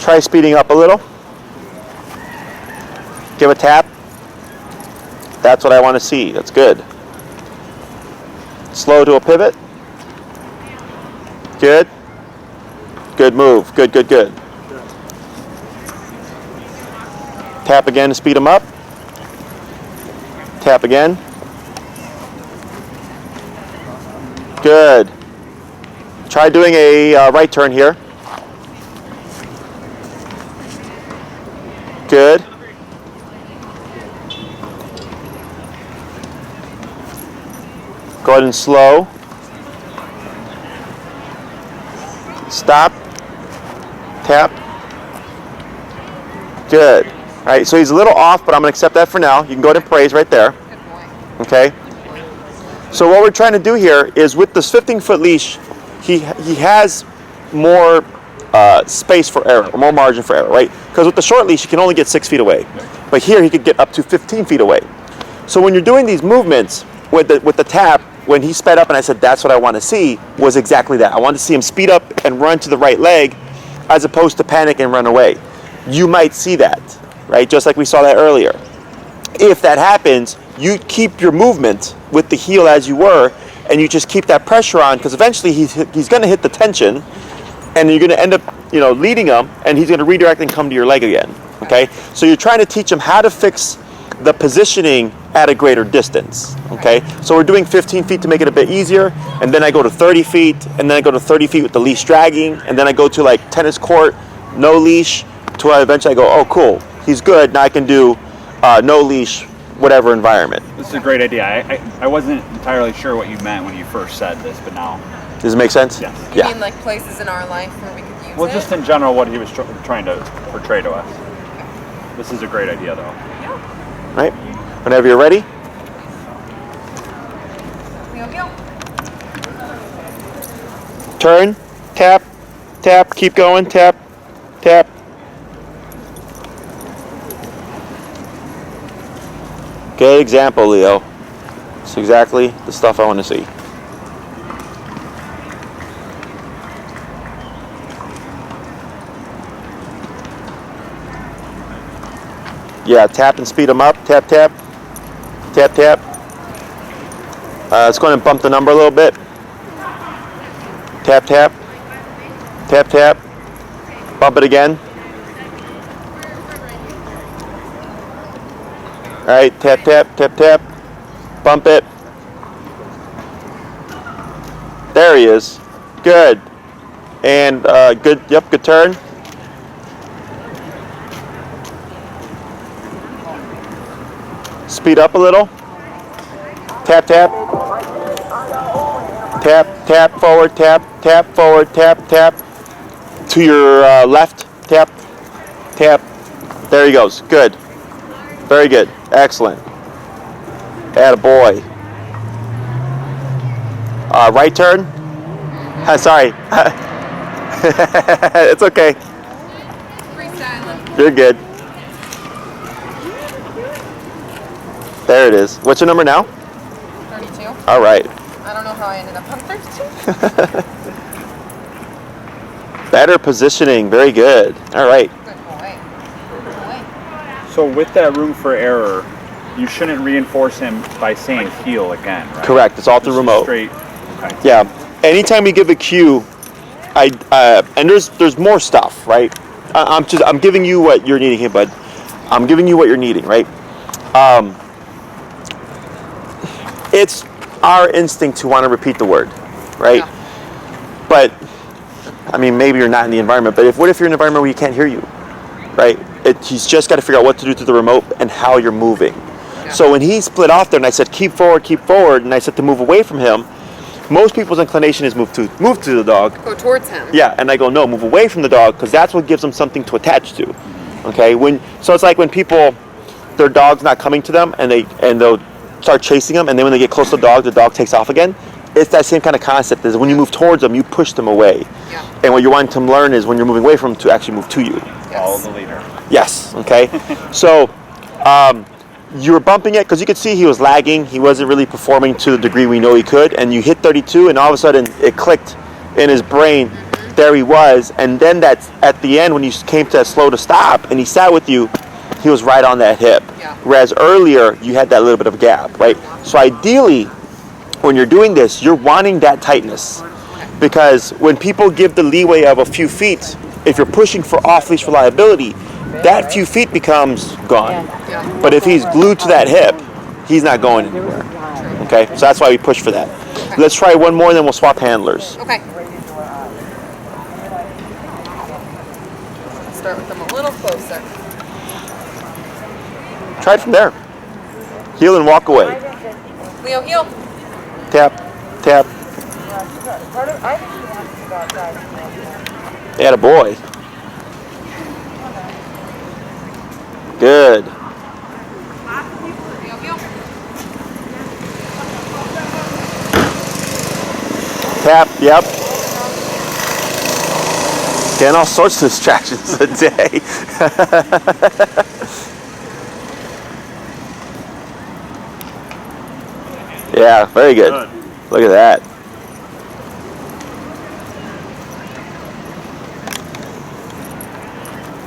Try speeding up a little. Give a tap. That's what I want to see, that's good. Slow to a pivot. Good. Good move, good, good, good. Tap again to speed them up. Tap again. Good. Try doing a right turn here. Good. Go ahead and slow. Stop. Tap. Good. All right, so he's a little off, but I'm going to accept that for now. You can go ahead and praise right there. Good boy. Okay. So what we're trying to do here is with this 15-foot leash, he has more space for error, or more margin for error, right? Because with the short leash, he can only get 6 feet away. But here, he could get up to 15 feet away. So when you're doing these movements with the tap, when he sped up and I said, that's what I want to see, was exactly that. I wanted to see him speed up and run to the right leg as opposed to panic and run away. You might see that, right? Just like we saw that earlier. If that happens, you keep your movement with the heel as you were, and you just keep that pressure on, because eventually he's going to hit the tension, and you're going to end up, leading him, and he's going to redirect and come to your leg again. Okay? So you're trying to teach him how to fix the positioning at a greater distance. Okay? So we're doing 15 feet to make it a bit easier, and then I go to 30 feet, and then I go to 30 feet with the leash dragging, and then I go to like tennis court, no leash, to where eventually I go, oh cool, he's good, now I can do no leash, whatever environment. This is a great idea. I wasn't entirely sure what you meant when you first said this, but now. Does it make sense? Yes. You mean like places in our life where we could use it? Well, just in general, what he was trying to portray to us. This is a great idea, though. Yeah. Right? Whenever you're ready. Leo, heel. Turn, tap, tap, keep going, tap, tap. Good example, Leo. It's exactly the stuff I want to see. Yeah, tap and speed them up. Tap, tap. Tap, tap. Let's go ahead and bump the number a little bit. Tap, tap. Tap, tap. Bump it again. All right, tap, tap, tap, tap. Bump it. There he is. Good. And good, yep, good turn. Speed up a little. Tap, tap. Tap, tap, forward, tap, tap, forward, tap, tap. To your left, tap, tap. There he goes. Good. Very good. Excellent. Attaboy. Right turn. Sorry. It's okay. Freestyling. You're good. There it is. What's your number now? 32. All right. I don't know how I ended up on 32. Better positioning. Very good. All right. Good boy. Good boy. So with that room for error, you shouldn't reinforce him by saying heel again, right? Correct. It's all through This is remote. Straight. Okay. Yeah. Anytime we give a cue, and there's more stuff, right? I'm giving you what you're needing here, bud. I'm giving you what you're needing, right? It's our instinct to want to repeat the word, right? Yeah. But I mean, maybe you're not in the environment. But what if you're in an environment where you can't hear you, right? He's just got to figure out what to do to the remote and how you're moving. So when he split off there and I said, keep forward, and I said to move away from him, most people's inclination is move to the dog. Go towards him. Yeah, and I go, no, move away from the dog, because that's what gives them something to attach to. Okay, so it's like when people, their dog's not coming to them, and they'll start chasing them, and then when they get close to the dog takes off again. It's that same kind of concept. Is when you move towards them, you push them away. Yeah. And what you're wanting to learn is when you're moving away from them to actually move to you. Follow the leader. Yes. Okay. So you were bumping it because you could see he was lagging. He wasn't really performing to the degree we know he could. And you hit 32, and all of a sudden it clicked in his brain. There he was. And then that's at the end when you came to that slow to stop, and he sat with you. He was right on that hip. Yeah. Whereas earlier you had that little bit of a gap, right? So ideally, when you're doing this, you're wanting that tightness. Because when people give the leeway of a few feet, if you're pushing for off-leash reliability, that few feet becomes gone. Yeah. But if he's glued to that hip, he's not going anywhere. Okay, so that's why we push for that. Okay. Let's try one more, and then we'll swap handlers. Okay. Start with them a little closer. Try it from there. Heel and walk away. Leo, heel. Tap, tap. Attaboy. Good. Leo, heel. Tap, yep. Getting all sorts of distractions today. Yeah, very good. Look at that.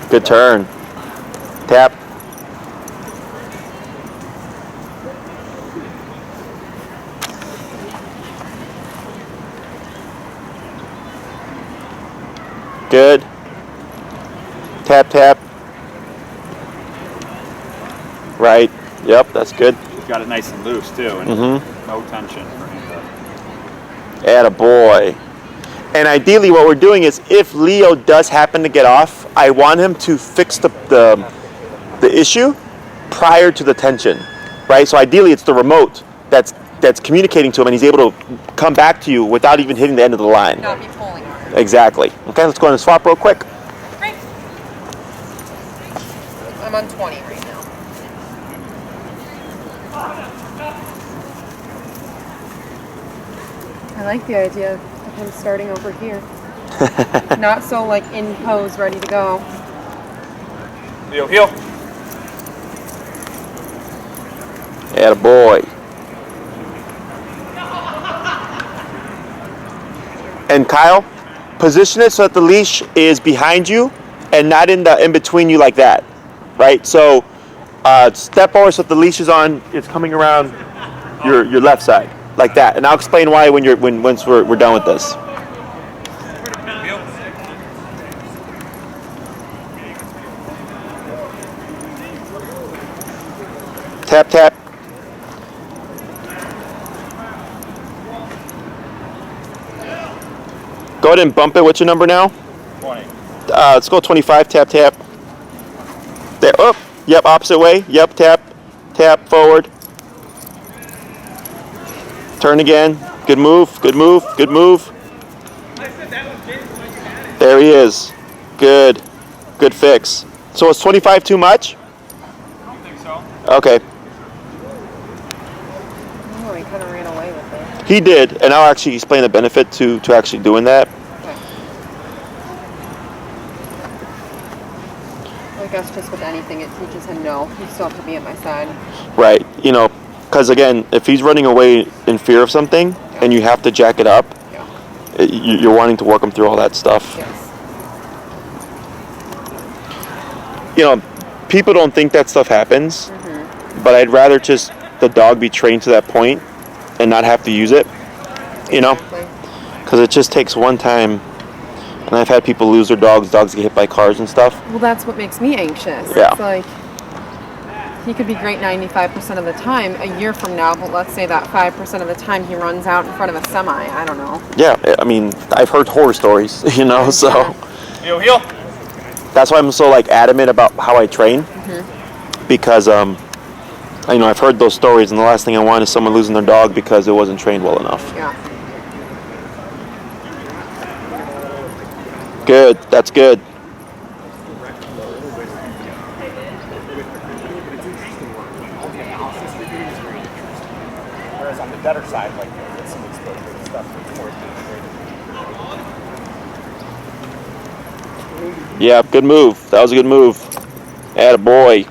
Good turn. Tap. Good. Tap, tap. Right. Yep, that's good. Got it nice and loose too, and no tension for him. Attaboy. And ideally what we're doing is if Leo does happen to get off, I want him to fix the issue prior to the tension, right? So ideally it's the remote that's communicating to him, and he's able to come back to you without even hitting the end of the line. Not be pulling on it. Exactly. Okay, let's go ahead and swap real quick. Great. I'm on 20 right now. I like the idea of him starting over here. Not so like in pose, ready to go. Leo, heel. Attaboy. And Kyle, position it so that the leash is behind you and not in between you like that, right? So step over so that the leash is on. It's coming around your left side like that, and I'll explain why once we're done with this. Tap tap. Go ahead and bump it. What's your number now? 20. Let's go 25. Tap tap. There. Oh, yep. Opposite way. Yep. Tap, tap. Forward. Turn again. Good move. Good move. Good move. There he is. Good. Good fix. So is 25 too much? I don't think so. Okay. Oh, he kind of ran away with it. He did, and I'll actually explain the benefit to actually doing that. I guess just with anything, it teaches him no. You still have to be at my side. Right. You know, because again, if he's running away in fear of something and you have to jack it up, you're wanting to work him through all that stuff. Yes. You know, people don't think that stuff happens, but I'd rather just the dog be trained to that point and not have to use it, you know, because it just takes one time. And I've had people lose their dogs get hit by cars and stuff. Well, that's what makes me anxious. Yeah. It's like, he could be great 95% of the time a year from now, but let's say that 5% of the time he runs out in front of a semi. I don't know. Yeah, I mean, I've heard horror stories, you know, so Leo, heel. that's why I'm so like adamant about how I train, because I've heard those stories, and the last thing I want is someone losing their dog because it wasn't trained well enough. Yeah. Good. That's good. Whereas on the better side, like some explosive stuff before. Yeah, good move. That was a good move. Attaboy.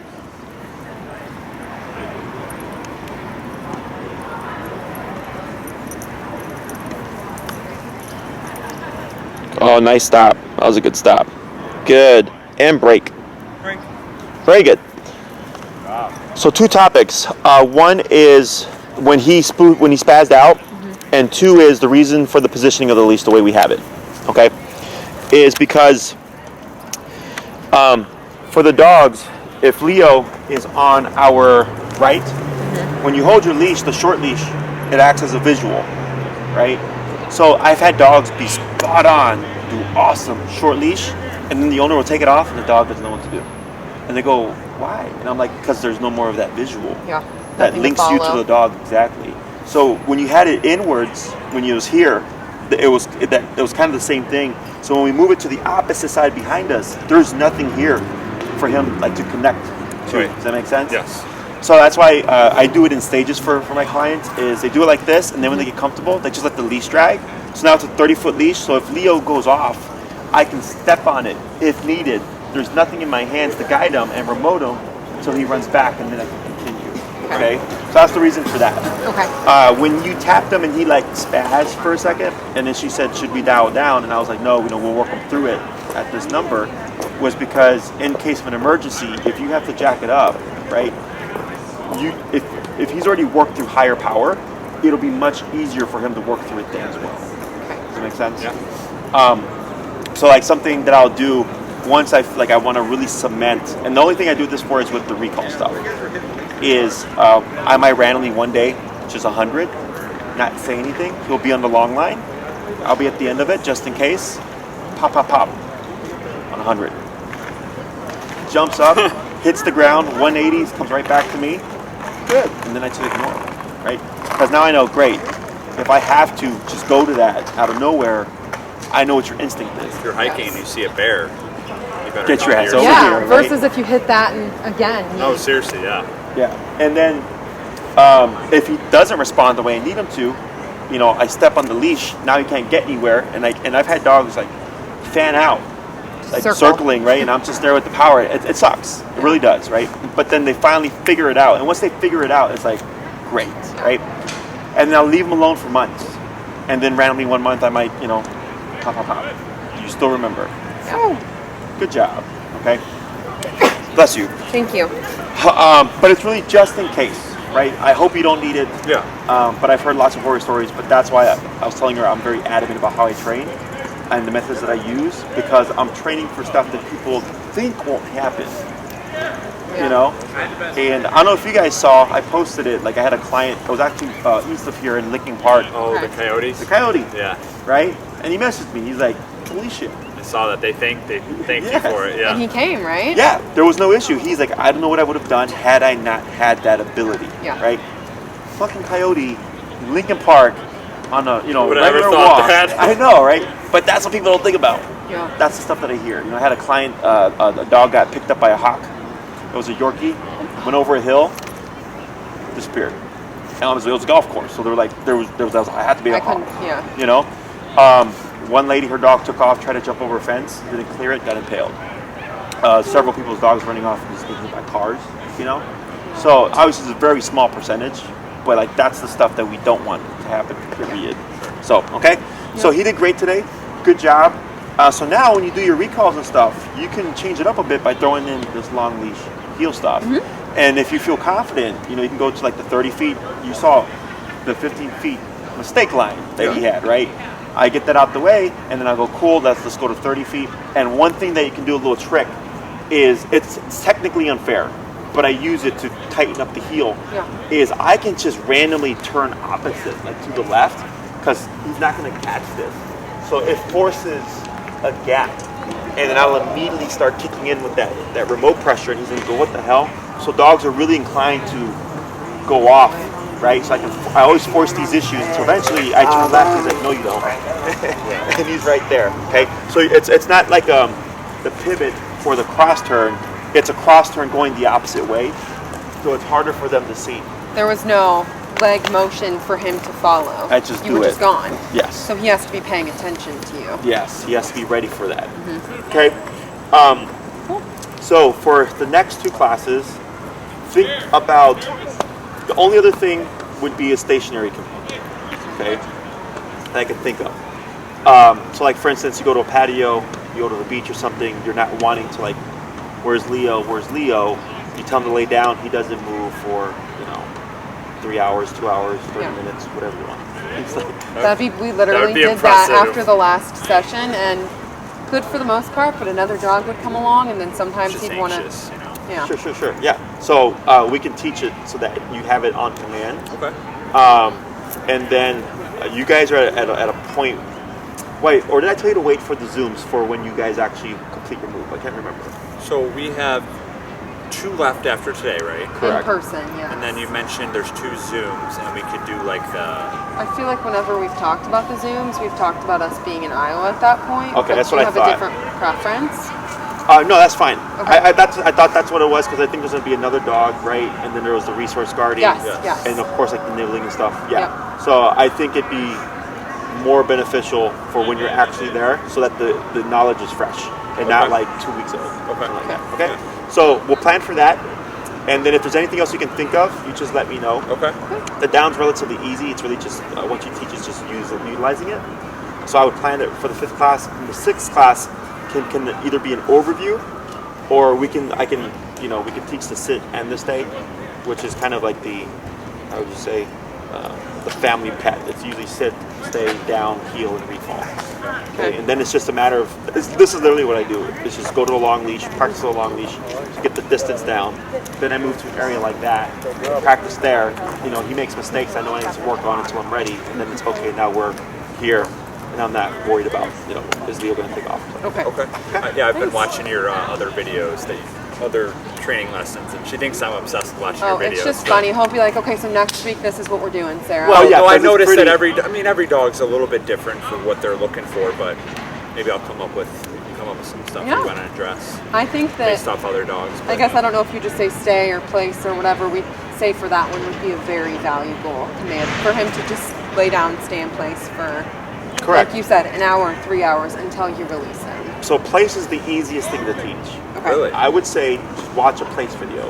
Oh, nice stop. That was a good stop. Good. And break. Break. Very good. So 2 topics. One is when he spazzed out, and 2 is the reason for the positioning of the leash the way we have it. Okay, is because for the dogs, if Leo is on our right, when you hold your leash, the short leash, it acts as a visual, right? So I've had dogs be spot on, do awesome short leash, and then the owner will take it off and the dog doesn't know what to do. And they go, why? And I'm like, because there's no more of that visual. Yeah. That links you to the dog, exactly. So when you had it inwards, when it was here, it was kind of the same thing. So when we move it to the opposite side behind us, there's nothing here for him like to connect to. Right. Does that make sense? Yes. So that's why I do it in stages for my clients. Is they do it like this, and then when they get comfortable, they just let the leash drag. So now it's a 30-foot leash. So if Leo goes off, I can step on it if needed. There's nothing in my hands to guide him and remote him until he runs back, and then I can continue. Okay. So that's the reason for that. Okay. When you tapped him and he like spazzed for a second, and then she said, "Should we dial it down?" And I was like, "No, we'll work him through it at this number." Was because in case of an emergency, if you have to jack it up, right? If he's already worked through higher power, it'll be much easier for him to work through it then as well. Okay. Does that make sense? Yeah. So like something that I'll do once I want to really cement, and the only thing I do this for is with the recall stuff. Is I might randomly one day, just 100, not say anything. He'll be on the long line. I'll be at the end of it just in case. Pop, pop, pop on 100. Jumps up, hits the ground, 180s, comes right back to me. Good. And then I just ignore him, right? Because now I know, great. If I have to just go to that out of nowhere, I know what your instinct is. If you're hiking and you see a bear, you better Get your come ass here. over Yeah. here, Versus if you hit that and again. No, seriously, yeah. Yeah, and then if he doesn't respond the way I need him to, I step on the leash. Now he can't get anywhere, and I've had dogs like fan out, like circling, right? And I'm just there with the power. It sucks. It really does, right? But then they finally figure it out, and once they figure it out, it's like great, right? And then I'll leave them alone for months, and then randomly one month I might, pop, pop, pop. You still remember? Oh, Good job. Okay. Bless you. thank you. But it's really just in case, right? I hope you don't need it. Yeah. But I've heard lots of horror stories, but that's why I was telling her I'm very adamant about how I train and the methods that I use, because I'm training for stuff that people think won't happen. And I don't know if you guys saw, I posted it, like I had a client, it was actually east of here in Licking Park. Oh, the coyotes? The coyote, Yeah. right? And he messaged me, he's like, holy shit. I saw that. They thanked you for it, And he yeah. came, right? Yeah, there was no issue. He's like, I don't know what I would have done had I not had that ability. Yeah. Right? Fucking coyote, Lincoln Park, on a Would I ever regular thought walk. that? I know, right? But that's what people don't think about. Yeah. That's the stuff that I hear. I had a client, a dog got picked up by a hawk. It was a Yorkie, went over a hill, disappeared. And it was a golf course, so they were like, I had to be a hawk. Yeah. One lady, her dog took off, tried to jump over a fence, didn't clear it, got impaled. Several people's dogs running off and just getting hit by cars, So obviously it's a very small percentage, but like that's the stuff that we don't want to happen, period. So, okay? Yep. So he did great today. Good job. So now when you do your recalls and stuff, you can change it up a bit by throwing in this long leash heel stuff. Mm-hmm. And if you feel confident, you can go to like the 30 feet. You saw the 15 feet mistake line that he had, right? I get that out the way, and then I go, cool, let's go to 30 feet. And one thing that you can do, a little trick, is it's technically unfair, but I use it to tighten up the heel, is I can just randomly turn opposite, like to the left, because he's not going to catch this. So it forces a gap, and then I'll immediately start kicking in with that remote pressure, and he's going to go, what the hell? So dogs are really inclined to go off, right? So I always force these issues. So eventually I turn left. He's like, no, you don't. And he's right there. Okay. So it's not like the pivot for the cross turn. It's a cross turn going the opposite way. So it's harder for them to see. There was no leg motion for him to follow. I just You were just gone. Yes. So he has to be paying attention to you. Yes, he has to be ready for that. Okay. So for the next 2 classes, think about the only other thing would be a stationary component. Okay. That I can think of. So like for instance, you go to a patio, you go to the beach or something. You're not wanting to like, where's Leo? Where's Leo? You tell him to lay down. He doesn't move for 3 hours, 2 hours, 30 minutes, whatever you want. We literally did that after the last session, and good for the most part, but another dog would come along, and then sometimes he'd want to. Yeah. Sure. Yeah. So we can teach it so that you have it on command. Okay. And then you guys are at a point. Wait, or did I tell you to wait for the Zooms for when you guys actually complete your move? I can't remember. So we have 2 left after today, right? Correct. In person, yeah. And then you mentioned there's 2 Zooms, and we could do like the. I feel like whenever we've talked about the Zooms, we've talked about us being in Iowa at that point. Okay, that's what I thought. Do you have a different preference? No, that's fine. Okay. I thought that's what it was because I think there's going to be another dog, right? And then there was the resource guardian. Yes. And of course, like the nibbling and stuff. Yeah. Yep. So I think it'd be more beneficial for when you're actually there so that the knowledge is fresh and not like 2 weeks old. Okay. Like that. Okay? So we'll plan for that. And then if there's anything else you can think of, you just let me know. Okay. The down's relatively easy. It's really just what you teach is just utilizing it. So I would plan it for the 5th class. And the 6th class can either be an overview, or we can teach the sit and the stay, which is kind of like the, how would you say, the family pet. It's usually sit, stay, down, heel, and refall. Okay. And then it's just a matter of, this is literally what I do. It's just go to a long leash, practice a long leash, to get the distance down. Then I move to an area like that, practice there. He makes mistakes. I know I need to work on it until I'm ready. And then it's okay, now we're here. And I'm not worried about, is Leo going to take off? Okay. I've been watching your other videos, other training lessons, and she thinks I'm obsessed with watching your videos. It's just funny. He'll be like, okay, so next week this is what we're doing, Sarah. Well, I noticed that every dog's a little bit different for what they're looking for, but maybe I'll come up with some stuff we want to address. I think that based off other dogs. I guess I don't know if you just say stay or place or whatever we say for that one would be a very valuable command for him to just lay down, stay in place for. Correct. Like you said, an hour, 3 hours until you release him. So place is the easiest thing to teach. Okay. Really? I would say just watch a place video.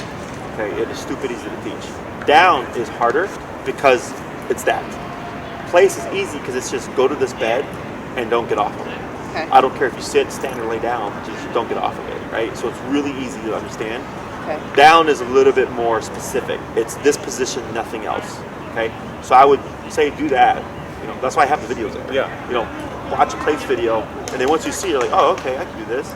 Okay, it is stupid easy to teach. Down is harder because it's that. Place is easy because it's just go to this bed and don't get off of it. Okay. I don't care if you sit, stand, or lay down, just don't get off of it, right? So it's really easy to understand. Okay. Down is a little bit more specific. It's this position, nothing else. Okay? So I would say do that. That's why I have the videos there. Yeah. Watch a place video, and then once you see, you're like, oh, okay, I can do this.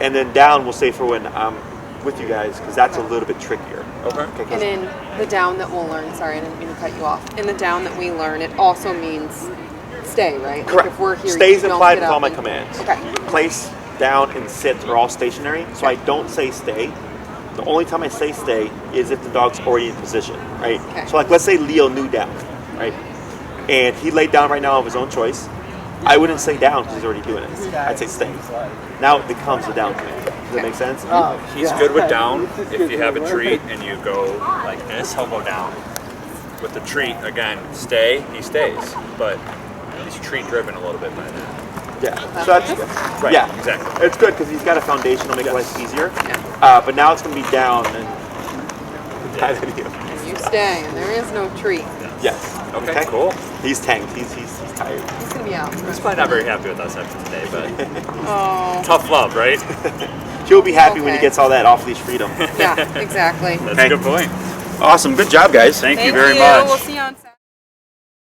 And then down, we'll say for when I'm with you guys, because that's a little bit trickier. Okay. And in the down that we'll learn, sorry, I didn't mean to cut you off. In the down that we learn, it also means stay, right? Correct. Like if we're here, Stays you don't implied get with up all my and- commands. Okay. Place, down, and sit are all stationary, so I don't say stay. The only time I say stay is if the dog's already in position, right? Okay. So like, let's say Leo knew down, right? And he laid down right now of his own choice. I wouldn't say down because he's already doing it. I'd say stay. Now it becomes a down command. Does that make sense? He's good with down. If you have a treat and you go like this, he'll go down. With the treat, again, stay, he stays. But he's treat driven a little bit by that. Yeah. So that's good. Right, Yeah. exactly. It's good because he's got a foundation to make life easier. Yeah. But now it's going to be down and And you stay, and there is no treat. Yes. Okay, cool. He's tanked. He's tired. He's gonna be out. He's probably not very happy with us after today, but Oh. tough love, right? He'll be happy when he Okay. gets all that off-leash freedom. Yeah, exactly. That's a good point. Awesome. Good job, guys. Thank you very much. We'll see you on Saturday.